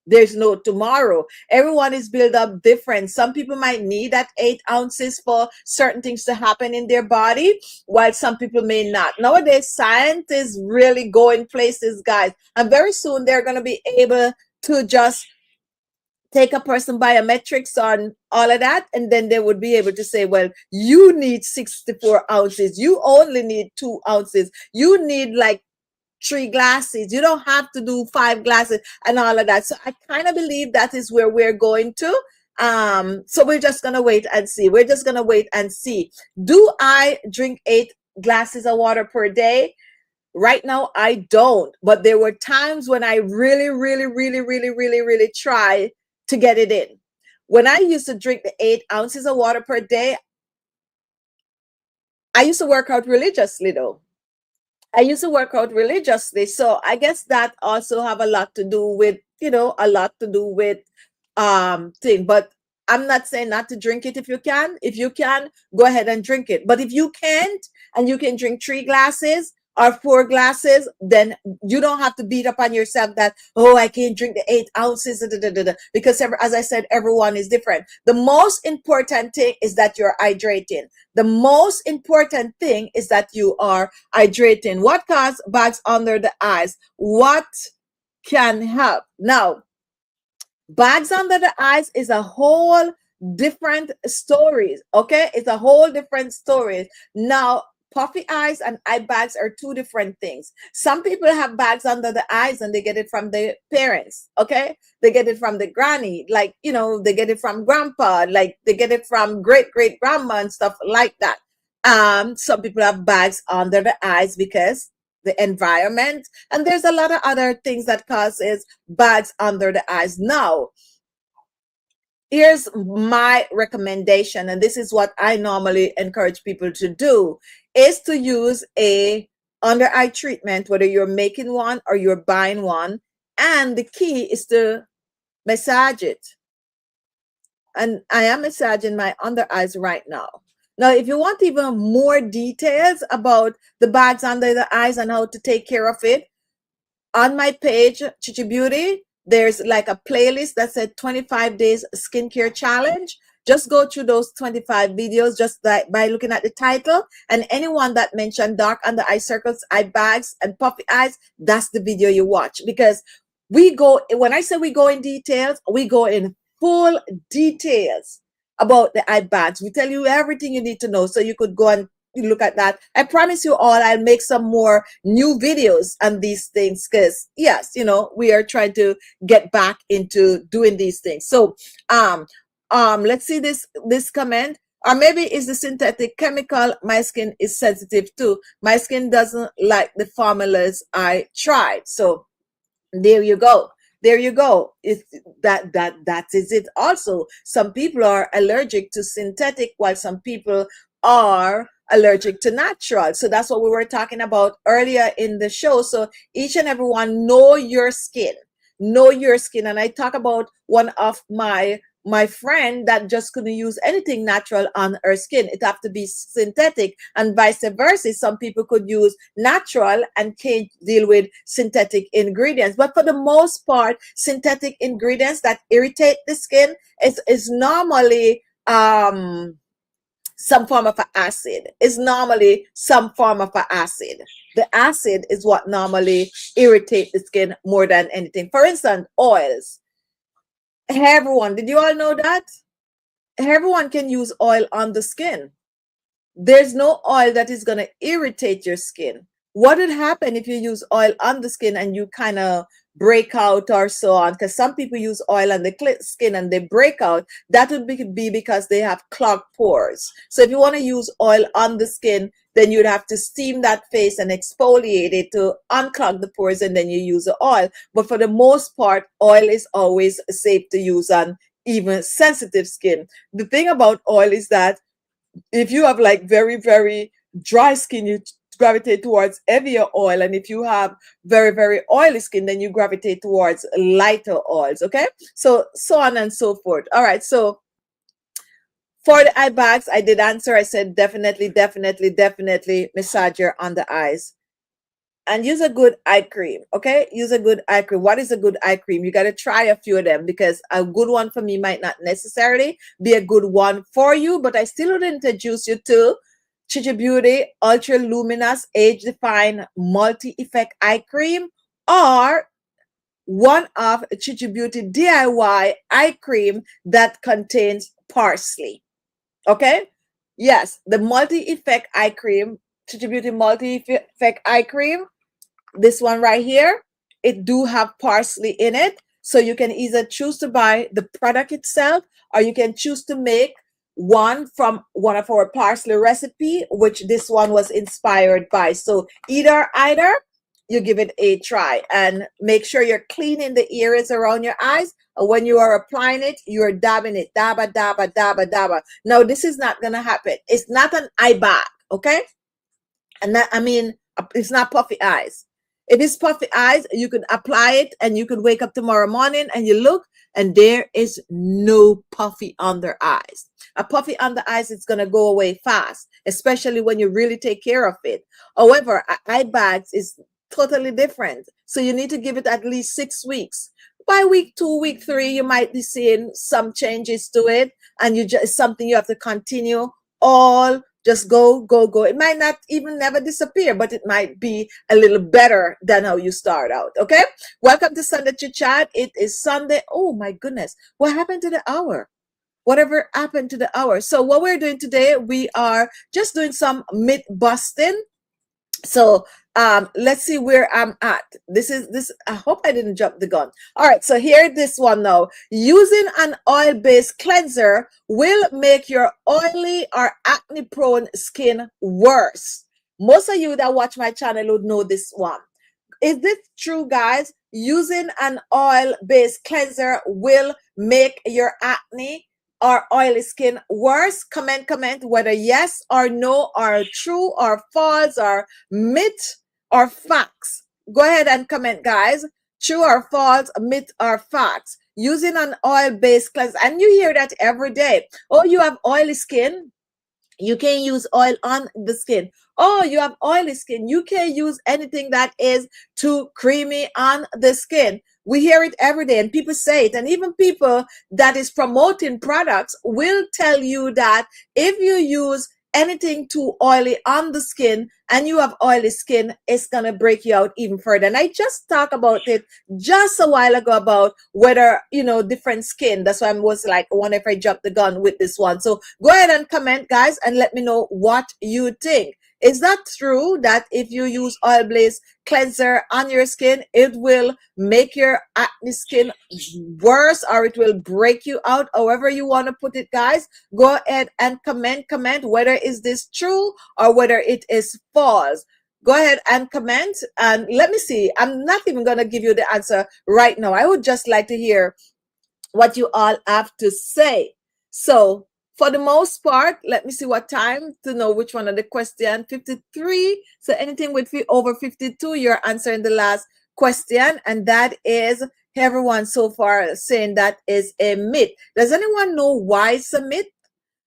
there's no tomorrow. Everyone is built up different. Some people might need that 8 ounces for certain things to happen in their body, while some people may not. Nowadays, science is really going places, guys. And very soon they're going to be able to just take a person biometrics on all of that, and then they would be able to say, well, you need 64 ounces. You only need 2 ounces. You need like 3 glasses. You don't have to do 5 glasses and all of that. So I kind of believe that is where we're going to. So we're just going to wait and see. We're just going to wait and see. Do I drink 8 glasses of water per day? Right now, I don't. But there were times when I really, really, really, really, really, really try to get it in. When I used to drink the 8 ounces of water per day, I used to work out religiously though. I used to work out religiously. So I guess that also have a lot to do with, a lot to do with thing. But I'm not saying not to drink it if you can. If you can, go ahead and drink it. But if you can't, and you can drink 3 glasses or 4 glasses, then you don't have to beat up on yourself that, oh, I can't drink the 8 ounces, because as I said, everyone is different. The most important thing is that you're hydrating. The most important thing is that you are hydrating. What causes bags under the eyes? What can help? Now, Bags under the eyes is a whole different story. Okay, it's a whole different story. Now, puffy eyes and eye bags are two different things. Some people have bags under the eyes and they get it from their parents. Okay, they get it from the granny, like, you know, they get it from grandpa, like they get it from great grandma and stuff like that. Some people have bags under the eyes because the environment, and there's a lot of other things that causes bags under the eyes. Now, here's my recommendation, and this is what I normally encourage people to do, is to use a under eye treatment, whether you're making one or you're buying one, and the key is to massage it. And I am massaging my under eyes right now. Now, if you want even more details about the bags under the eyes and how to take care of it, on my page, Chichi Beauty, there's like a playlist that said 25 days skincare challenge. Just go through those 25 videos just by looking at the title, and anyone that mentioned dark under eye circles, eye bags, and puffy eyes, that's the video you watch. Because we go, when I say we go in details, we go in full details about the eye bags. We tell you everything you need to know, so you could go and look at that. I promise you all, I'll make some more new videos on these things, because yes, you know, we are trying to get back into doing these things. So let's see this comment. Or maybe it's the synthetic chemical my skin is sensitive to. My skin doesn't like the formulas I tried. So there you go. There you go. It's that is it. Also, some people are allergic to synthetic, while some people are allergic to natural. So that's what we were talking about earlier in the show. So each and everyone, know your skin. Know your skin. And I talk about one of my friend that just couldn't use anything natural on her skin. It have to be synthetic, and vice versa. Some people could use natural and can't deal with synthetic ingredients. But for the most part, synthetic ingredients that irritate the skin is normally some form of an acid. Is normally some form of an acid. The acid is what normally irritate the skin more than anything. For instance, oils. Everyone, did you all know that? Everyone can use oil on the skin. There's no oil that is going to irritate your skin. What would happen if you use oil on the skin and you kind of break out or so on? Because some people use oil on the skin and they break out. That would be because they have clogged pores. So if you want to use oil on the skin, then you'd have to steam that face and exfoliate it to unclog the pores, and then you use the oil. But for the most part, oil is always safe to use on even sensitive skin. The thing about oil is that if you have like very dry skin, you gravitate towards heavier oil, and if you have very oily skin, then you gravitate towards lighter oils. Okay, so on and so forth. All right, so for the eye bags, I did answer. I said definitely massager on the eyes. And use a good eye cream. Okay, use a good eye cream. What is a good eye cream? You got to try a few of them, because a good one for me might not necessarily be a good one for you. But I still would introduce you to Chichi Beauty Ultra Luminous Age Define Multi Effect Eye Cream, or one of Chichi Beauty DIY eye cream that contains parsley. Okay, yes, the multi effect eye cream, Chichi Beauty multi effect eye cream, this one right here, it do have parsley in it. So you can either choose to buy the product itself, or you can choose to make one from one of our parsley recipe, which this one was inspired by. So either you give it a try, and make sure you're cleaning the areas around your eyes. When you are applying it, you're dabbing it, dabba dabba dabba dabba. Now this is not gonna happen. It's not an eye bag, okay? And that, I mean, it's not puffy eyes. If it's puffy eyes, you could apply it and you could wake up tomorrow morning and you look and there is no puffy under eyes. A puffy under eyes is going to go away fast, especially when you really take care of it. However, eye bags is totally different. So you need to give it at least 6 weeks. By week 2, week 3, you might be seeing some changes to it, and you just something you have to continue all Just go, go, go. It might not even never disappear, but it might be a little better than how you start out. Okay. Welcome to Sunday Chit Chat. It is Sunday. Oh my goodness. What happened to the hour? Whatever happened to the hour? So what we're doing today, we are just doing some myth busting. So let's see where I'm at. This I hope I didn't jump the gun. All right, so here this one now. Using an oil-based cleanser will make your oily or acne-prone skin worse. Most of you that watch my channel would know this one. Is this true, guys? Using an oil-based cleanser will make your acne or oily skin worse? Comment whether yes or no, or true or false, or myth or facts. Go ahead and comment, guys. True or false, myth or facts. Using an oil-based cleanser, and you hear that every day. Oh, you have oily skin, you can use oil on the skin. Oh, you have oily skin, you can't use anything that is too creamy on the skin. We hear it every day, and people say it, and even people that is promoting products will tell you that if you use anything too oily on the skin and you have oily skin, it's gonna break you out even further. And I just talked about it just a while ago about whether, you know, different skin. That's why I was like, I wonder if I jumped the gun with this one. So go ahead and comment, guys, and let me know what you think. Is that true that if you use oil-based cleanser on your skin, it will make your acne skin worse, or it will break you out? However you want to put it, guys, go ahead and comment whether is this true or whether it is false. Go ahead and comment, and let me see. I'm not even going to give you the answer right now. I would just like to hear what you all have to say. So for the most part, let me see what time to know which one of the question. 53. So anything with over 52, you're answering the last question. And that is everyone so far saying that is a myth. Does anyone know why it's a myth?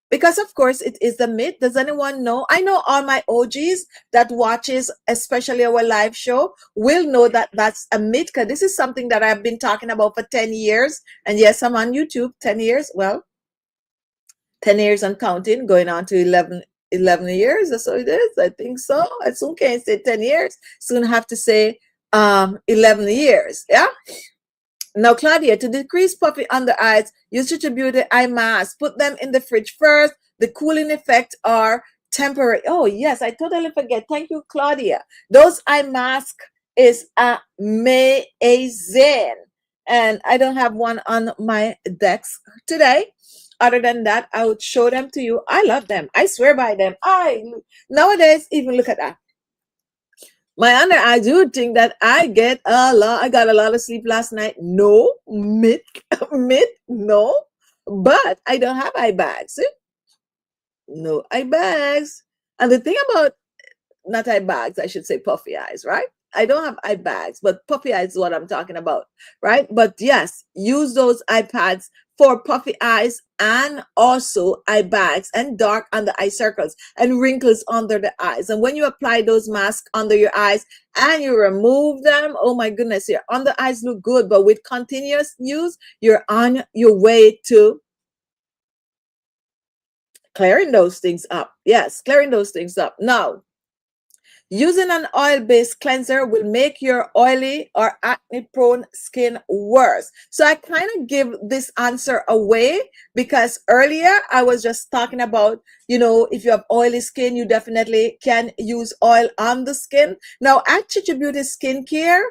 Because of course it is a myth. Does anyone know? I know all my OGs that watches, especially our live show, will know that that's a myth, because this is something that I've been talking about for 10 years. And yes, I'm on YouTube. 10 years. Well, 10 years and counting, going on to 11 years. That's what it is. I think so. I soon can't say 10 years. Soon have to say 11 years. Yeah. Now, Claudia, to decrease puffy under eyes, use Future Beauty eye mask. Put them in the fridge first. The cooling effect are temporary. Oh, yes, I totally forget. Thank you, Claudia. Those eye mask is amazing. And I don't have one on my decks today. Other than that, I would show them to you. I love them. I swear by them. Nowadays, even look at that. My under eyes, you would think that I got a lot of sleep last night. No, myth, no. But I don't have eye bags. See? No eye bags. And the thing about, not eye bags, I should say puffy eyes, right? I don't have eye bags, but puffy eyes is what I'm talking about, right? But yes, use those iPads for puffy eyes and also eye bags and dark under eye circles and wrinkles under the eyes. And when you apply those masks under your eyes and you remove them, oh my goodness, your under eyes look good, but with continuous use, you're on your way to clearing those things up. Yes, clearing those things up. Now, using an oil-based cleanser will make your oily or acne-prone skin worse. So I kind of give this answer away because earlier I was just talking about, you know, if you have oily skin, you definitely can use oil on the skin. Now at Chichi Beauty Skincare,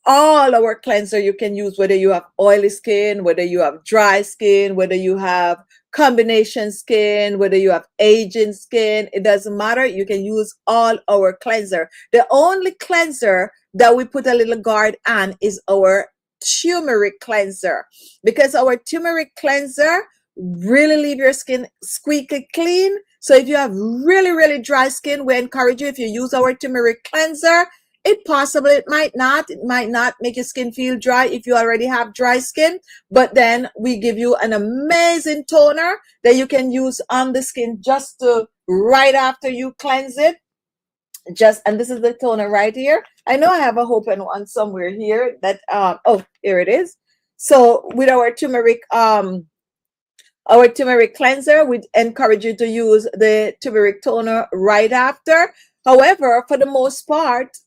all our cleanser you can use, whether you have oily skin, whether you have dry skin, whether you have combination skin, whether you have aging skin, it doesn't matter. You can use all our cleanser. The only cleanser that we put a little guard on is our turmeric cleanser, because our turmeric cleanser really leave your skin squeaky clean. So if you have really dry skin, we encourage you, if you use our turmeric cleanser, it might not make your skin feel dry if you already have dry skin, but then we give you an amazing toner that you can use on the skin just to right after you cleanse it. And this is the toner right here. I know I have a open one somewhere here that oh, here it is. So with our turmeric Our turmeric cleanser, we encourage you to use the turmeric toner right after. However, for the most part,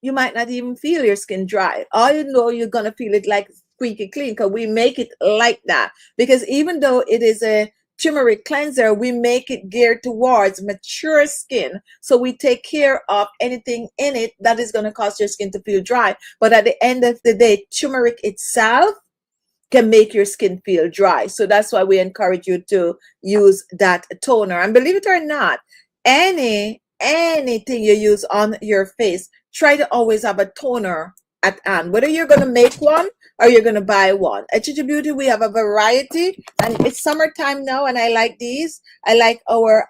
you might not even feel your skin dry. All you know, you're going to feel it like squeaky clean, because we make it like that. Because even though it is a turmeric cleanser, we make it geared towards mature skin. So we take care of anything in it that is going to cause your skin to feel dry. But at the end of the day, turmeric itself can make your skin feel dry. So that's why we encourage you to use that toner. And believe it or not, anything you use on your face, try to always have a toner at hand, whether you're going to make one or you're going to buy one. At Chichi Beauty, we have a variety, and it's summertime now, and I like these. I like our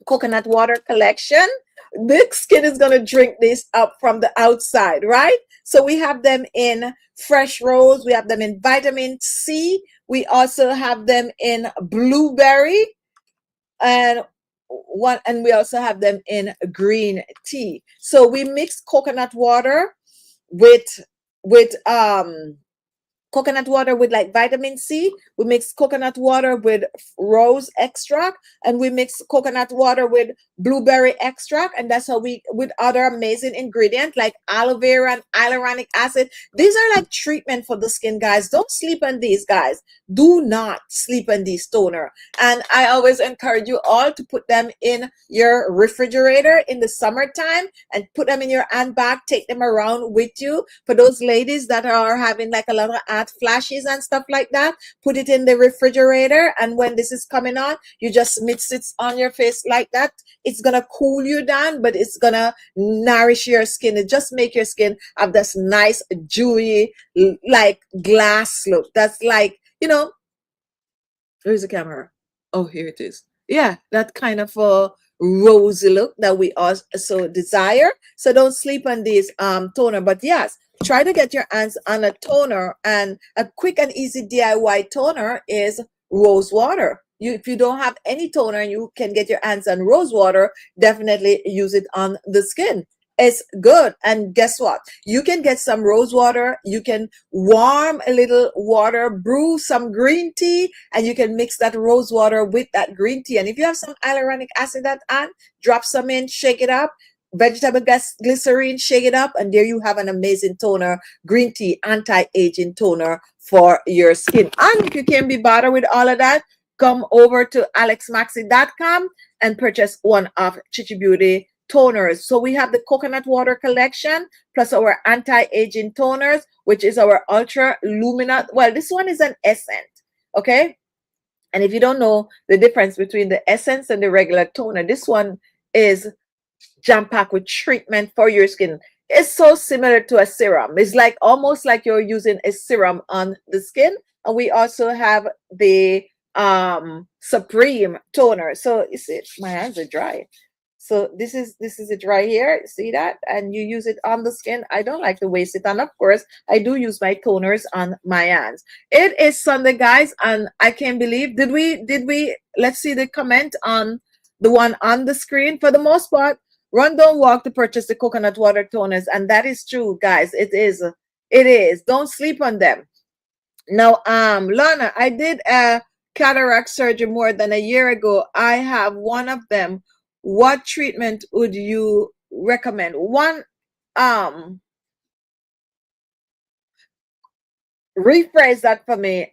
coconut water collection. The skin is going to drink this up from the outside, right? So we have them in fresh rose, we have them in vitamin C, we also have them in blueberry, and we also have them in green tea. So we mix coconut water with with coconut water with like vitamin C. We mix coconut water with rose extract, and we mix coconut water with blueberry extract. And that's how we, with other amazing ingredients like aloe vera and hyaluronic acid. These are like treatment for the skin, guys. Don't sleep on these, guys. Do not sleep on these toner. And I always encourage you all to put them in your refrigerator in the summertime and put them in your handbag. Take them around with you. For those ladies that are having like a lot of hot flashes and stuff like that, put it in the refrigerator, and when this is coming on, you just mix it on your face like that. It's gonna cool you down, but it's gonna nourish your skin. It just make your skin have this nice dewy like glass look. That's like, where's the camera? Oh, here it is. Yeah, that kind of a rosy look that we also desire. So don't sleep on this toner. But yes, try to get your hands on a toner, and a quick and easy DIY toner is rose water. If you don't have any toner and you can get your hands on rose water, definitely use it on the skin. It's good. And guess what? You can get some rose water. You can warm a little water, brew some green tea, and you can mix that rose water with that green tea. And if you have some hyaluronic acid at hand, drop some in, shake it up. Vegetable glycerine, shake it up, and there you have an amazing toner, green tea, anti-aging toner for your skin. And if you can't be bothered with all of that, come over to alexmaxi.com and purchase one of Chichi Beauty toners. So we have the coconut water collection plus our anti-aging toners, which is our ultra luminous. Well, this one is an essence, okay? And if you don't know the difference between the essence and the regular toner, this one is jam-packed with treatment for your skin. It's so similar to a serum. It's like almost like you're using a serum on the skin. And we also have the Supreme toner. So you see, my hands are dry. So this is it right here. See that? And you use it on the skin. I don't like to waste it. And of course, I do use my toners on my hands. It is Sunday, guys, and I can't believe, did we let's see the comment on the one on the screen. For the most part, run, don't walk to purchase the coconut water toners. And that is true, guys. It is. Don't sleep on them. Now, Lana, I did a cataract surgery more than a year ago. I have one of them. What treatment would you recommend? One, rephrase that for me,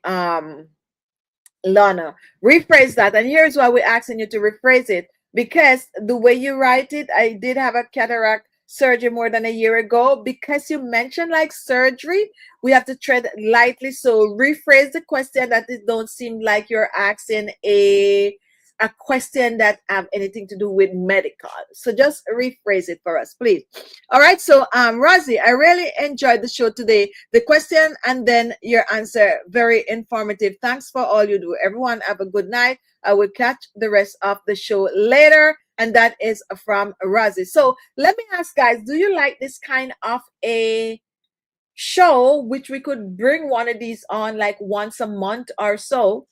Lana. Rephrase that. And here's why we're asking you to rephrase it. Because the way you write it, I did have a cataract surgery more than a year ago. Because you mentioned like surgery, we have to tread lightly. So rephrase the question that it don't seem like you're asking a question that have anything to do with medical. So just rephrase it for us, please. All right. So Rosie, I really enjoyed the show today. The question and then your answer, very informative. Thanks for all you do. Everyone have a good night. I will catch the rest of the show later. And that is from Rosie. So let me ask, guys, do you like this kind of a show, which we could bring one of these on like once a month or so?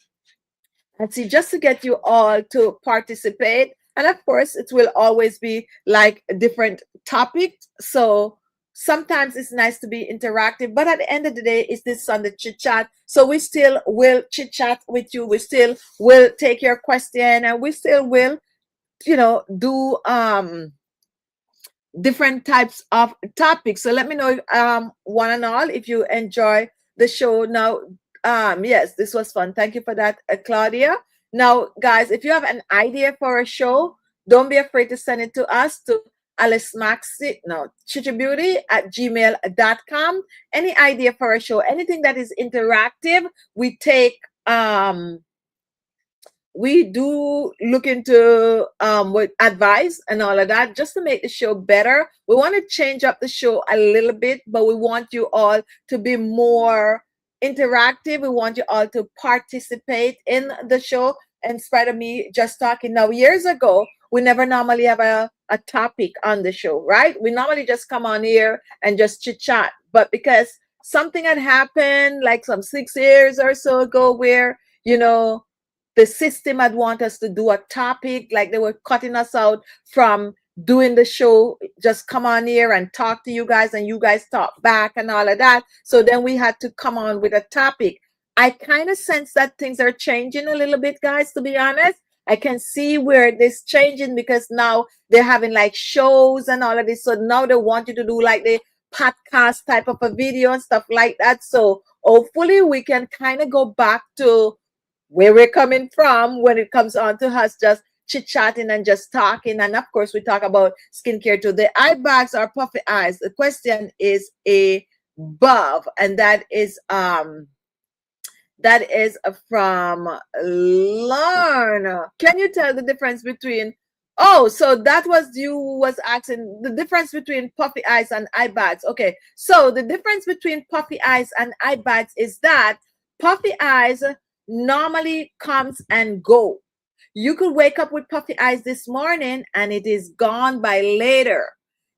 And see, just to get you all to participate. And of course, it will always be like a different topic. So sometimes it's nice to be interactive, but at the end of the day, it's this Sunday chit chat. So we still will chit chat with you. We still will take your question, and we still will, do different types of topics. So let me know, one and all, if you enjoy the show. Now, yes, this was fun. Thank you for that, Claudia. Now, guys, if you have an idea for a show, don't be afraid to send it to us to chichibeauty@gmail.com. Any idea for a show, anything that is interactive, we take, we do look into with advice and all of that, just to make the show better. We want to change up the show a little bit, but we want you all to be more interactive. We want you all to participate in the show, in spite of me just talking. Now, years ago, we never normally have a topic on the show, right? We normally just come on here and just chit chat. But because something had happened like some 6 years or so ago, where, the system had want us to do a topic, like they were cutting us out from doing the show, just come on here and talk to you guys, and you guys talk back and all of that. So then we had to come on with a topic. I kind of sense that things are changing a little bit, guys, to be honest. I can see where this changing, because now they're having like shows and all of this. So now they want you to do like the podcast type of a video and stuff like that. So hopefully we can kind of go back to where we're coming from when it comes on to us just chit-chatting and just talking. And of course, we talk about skincare too. The eye bags or puffy eyes. The question is above, and that is from Lorna. Can you tell the difference between? Oh, so that was you was asking the difference between puffy eyes and eye bags. Okay, so the difference between puffy eyes and eye bags is that puffy eyes normally comes and go. You could wake up with puffy eyes this morning and it is gone by later.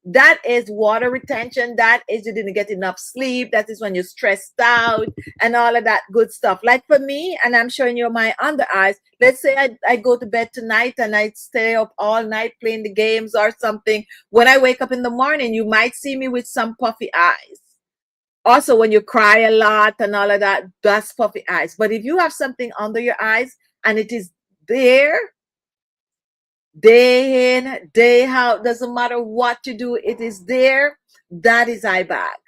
That is water retention. That is you didn't get enough sleep. That is when you're stressed out and all of that good stuff. Like for me, and I'm showing you my under eyes. Let's say I go to bed tonight and I stay up all night playing the games or something. When I wake up in the morning, you might see me with some puffy eyes. Also, when you cry a lot and all of that, that's puffy eyes. But if you have something under your eyes and it is there, day in, day out, doesn't matter what you do, it is there, that is eye bag.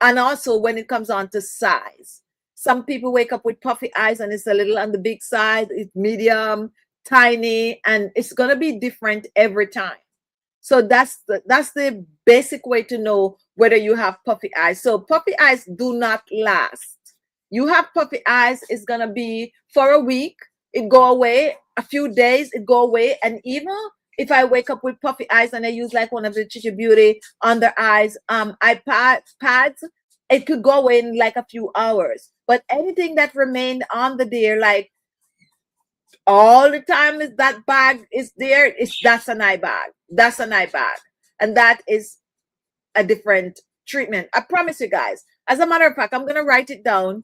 And also when it comes on to size, some people wake up with puffy eyes and it's a little on the big side, it's medium, tiny, and it's going to be different every time. So that's the basic way to know whether you have puffy eyes. So puffy eyes do not last. You have puffy eyes, it's gonna be for a week, it go away, a few days, it go away. And even if I wake up with puffy eyes and I use like one of the Chichi Beauty under eyes pads, it could go away in like a few hours. But anything that remained on the there, like all the time is that bag is there, that's an eye bag. That's an eye bag. And that is a different treatment. I promise you guys. As a matter of fact, I'm gonna write it down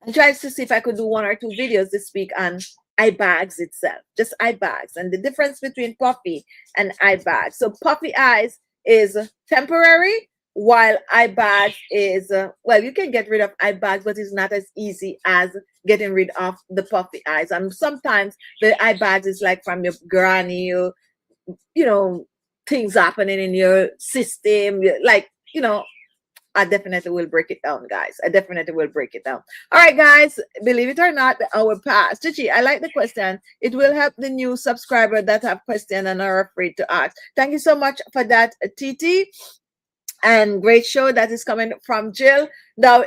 and try to see if I could do 1 or 2 videos this week on eye bags itself. Just eye bags and the difference between puffy and eye bags. So puffy eyes is temporary, while eye bags is, well, you can get rid of eye bags, but it's not as easy as getting rid of the puffy eyes. And sometimes the eye bags is like from your granny, things happening in your system. Like, I definitely will break it down, guys. I definitely will break it down. All right, guys, believe it or not, the hour passed. Chichi, I like the question. It will help the new subscriber that have questions and are afraid to ask. Thank you so much for that, TT. And great show that is coming from Jill. Now,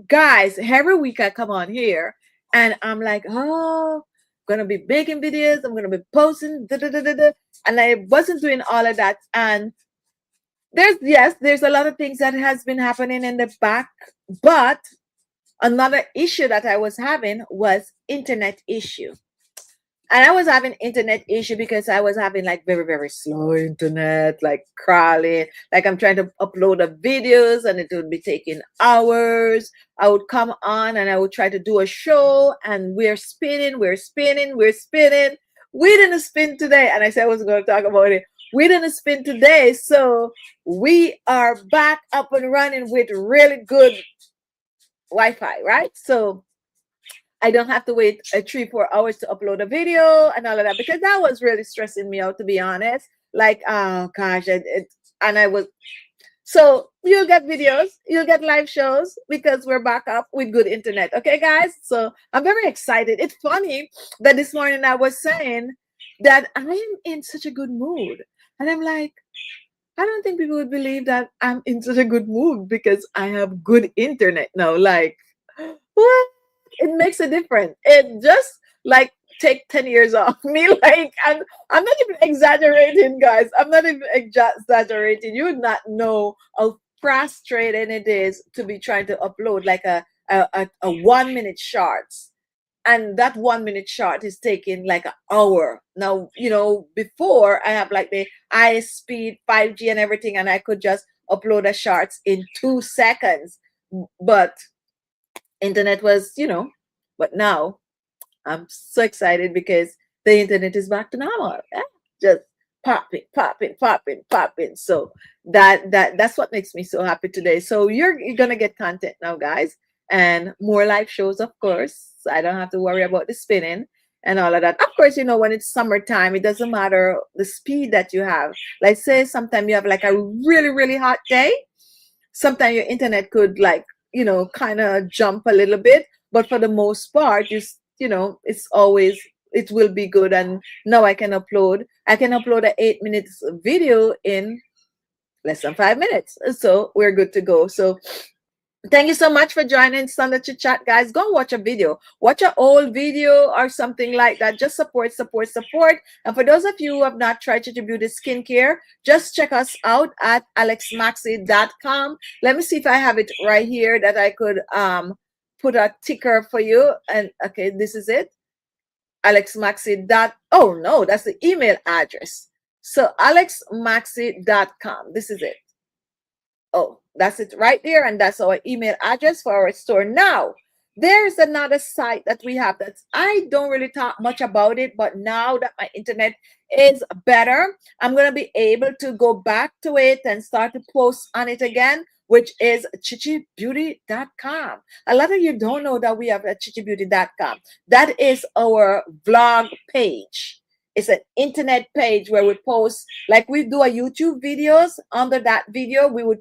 guys, every week I come on here and I'm like, I'm gonna be making videos, I'm gonna be posting, and I wasn't doing all of that. And there's a lot of things that has been happening in the back, but another issue that I was having was internet issue. And I was having internet issue because I was having like very, very slow internet, like crawling. Like I'm trying to upload the videos and it would be taking hours. I would come on and I would try to do a show and we're spinning. We didn't spin today. And I said I wasn't going to talk about it. we didn't spin today. So we are back up and running with really good Wi-Fi, right? So I don't have to wait 3-4 hours to upload a video and all of that, because that was really stressing me out, to be honest. Like, oh gosh, and I was, so you'll get videos, you'll get live shows, because we're back up with good internet. Okay, guys? So I'm very excited. It's funny that this morning I was saying that I am in such a good mood. And I'm like, I don't think people would believe that I'm in such a good mood because I have good internet now. Like, what? It makes a difference. It just like take 10 years off me. Like, I'm not even exaggerating, guys. I'm not even exaggerating. You would not know how frustrating it is to be trying to upload like a 1 minute shorts. And that 1 minute short is taking like an hour. Now, before I have like the high speed 5G and everything, and I could just upload a shorts in 2 seconds. But internet was, but now I'm so excited because the internet is back to normal. Just popping, popping, popping, popping. So that's what makes me so happy today. So you're gonna get content now, guys, and more live shows, of course. So I don't have to worry about the spinning and all of that. Of course, when it's summertime, it doesn't matter the speed that you have. Like, say sometimes you have like a really, really hot day. Sometimes your internet could like, kind of jump a little bit, but for the most part, it's always, it will be good. And now I can upload a 8 minutes video in less than 5 minutes. So we're good to go. So thank you so much for joining Sunday Chit Chat, guys. Go and watch a video. Watch an old video or something like that. Just support, support, support. And for those of you who have not tried Chichi Beauty skincare, just check us out at alexmaxi.com. Let me see if I have it right here that I could put a ticker for you. And okay, this is it. alexmaxi. Oh no, that's the email address. So alexmaxi.com. This is it. Oh, that's it right there. And that's our email address for our store. Now, there's another site that we have that I don't really talk much about it, but now that my internet is better, I'm going to be able to go back to it and start to post on it again, which is chichibeauty.com. A lot of you don't know that we have a chichibeauty.com. That is our vlog page. It's an internet page where we post, like we do a YouTube videos. Under that video, we would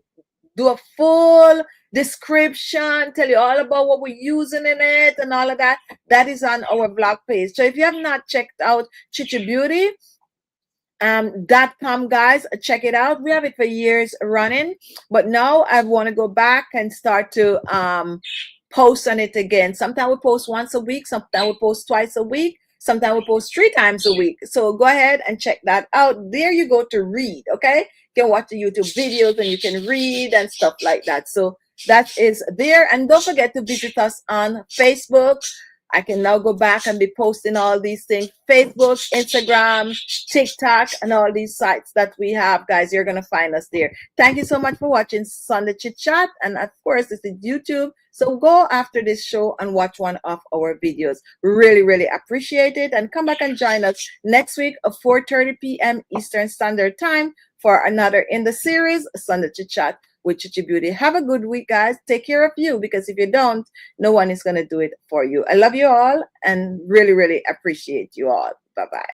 do a full description, tell you all about what we're using in it and all of that. That is on our blog page. So if you have not checked out chichibeauty.com, guys, check it out. We have it for years running, but now I want to go back and start to post on it again. Sometimes we post once a week, sometimes we post twice a week, sometimes we post 3 times a week. So go ahead and check that out. There you go to read, okay? You can watch the YouTube videos and you can read and stuff like that. So that is there. And don't forget to visit us on Facebook. I can now go back and be posting all these things. Facebook, Instagram, TikTok, and all these sites that we have, guys. You're going to find us there. Thank you so much for watching Sunday Chit Chat. And of course, this is YouTube. So go after this show and watch one of our videos. Really, really appreciate it. And come back and join us next week at 4:30 p.m. Eastern Standard Time for another in the series, Sunday Chit Chat with Chichi Beauty. Have a good week, guys. Take care of you, because if you don't, no one is going to do it for you. I love you all and really, really appreciate you all. Bye-bye.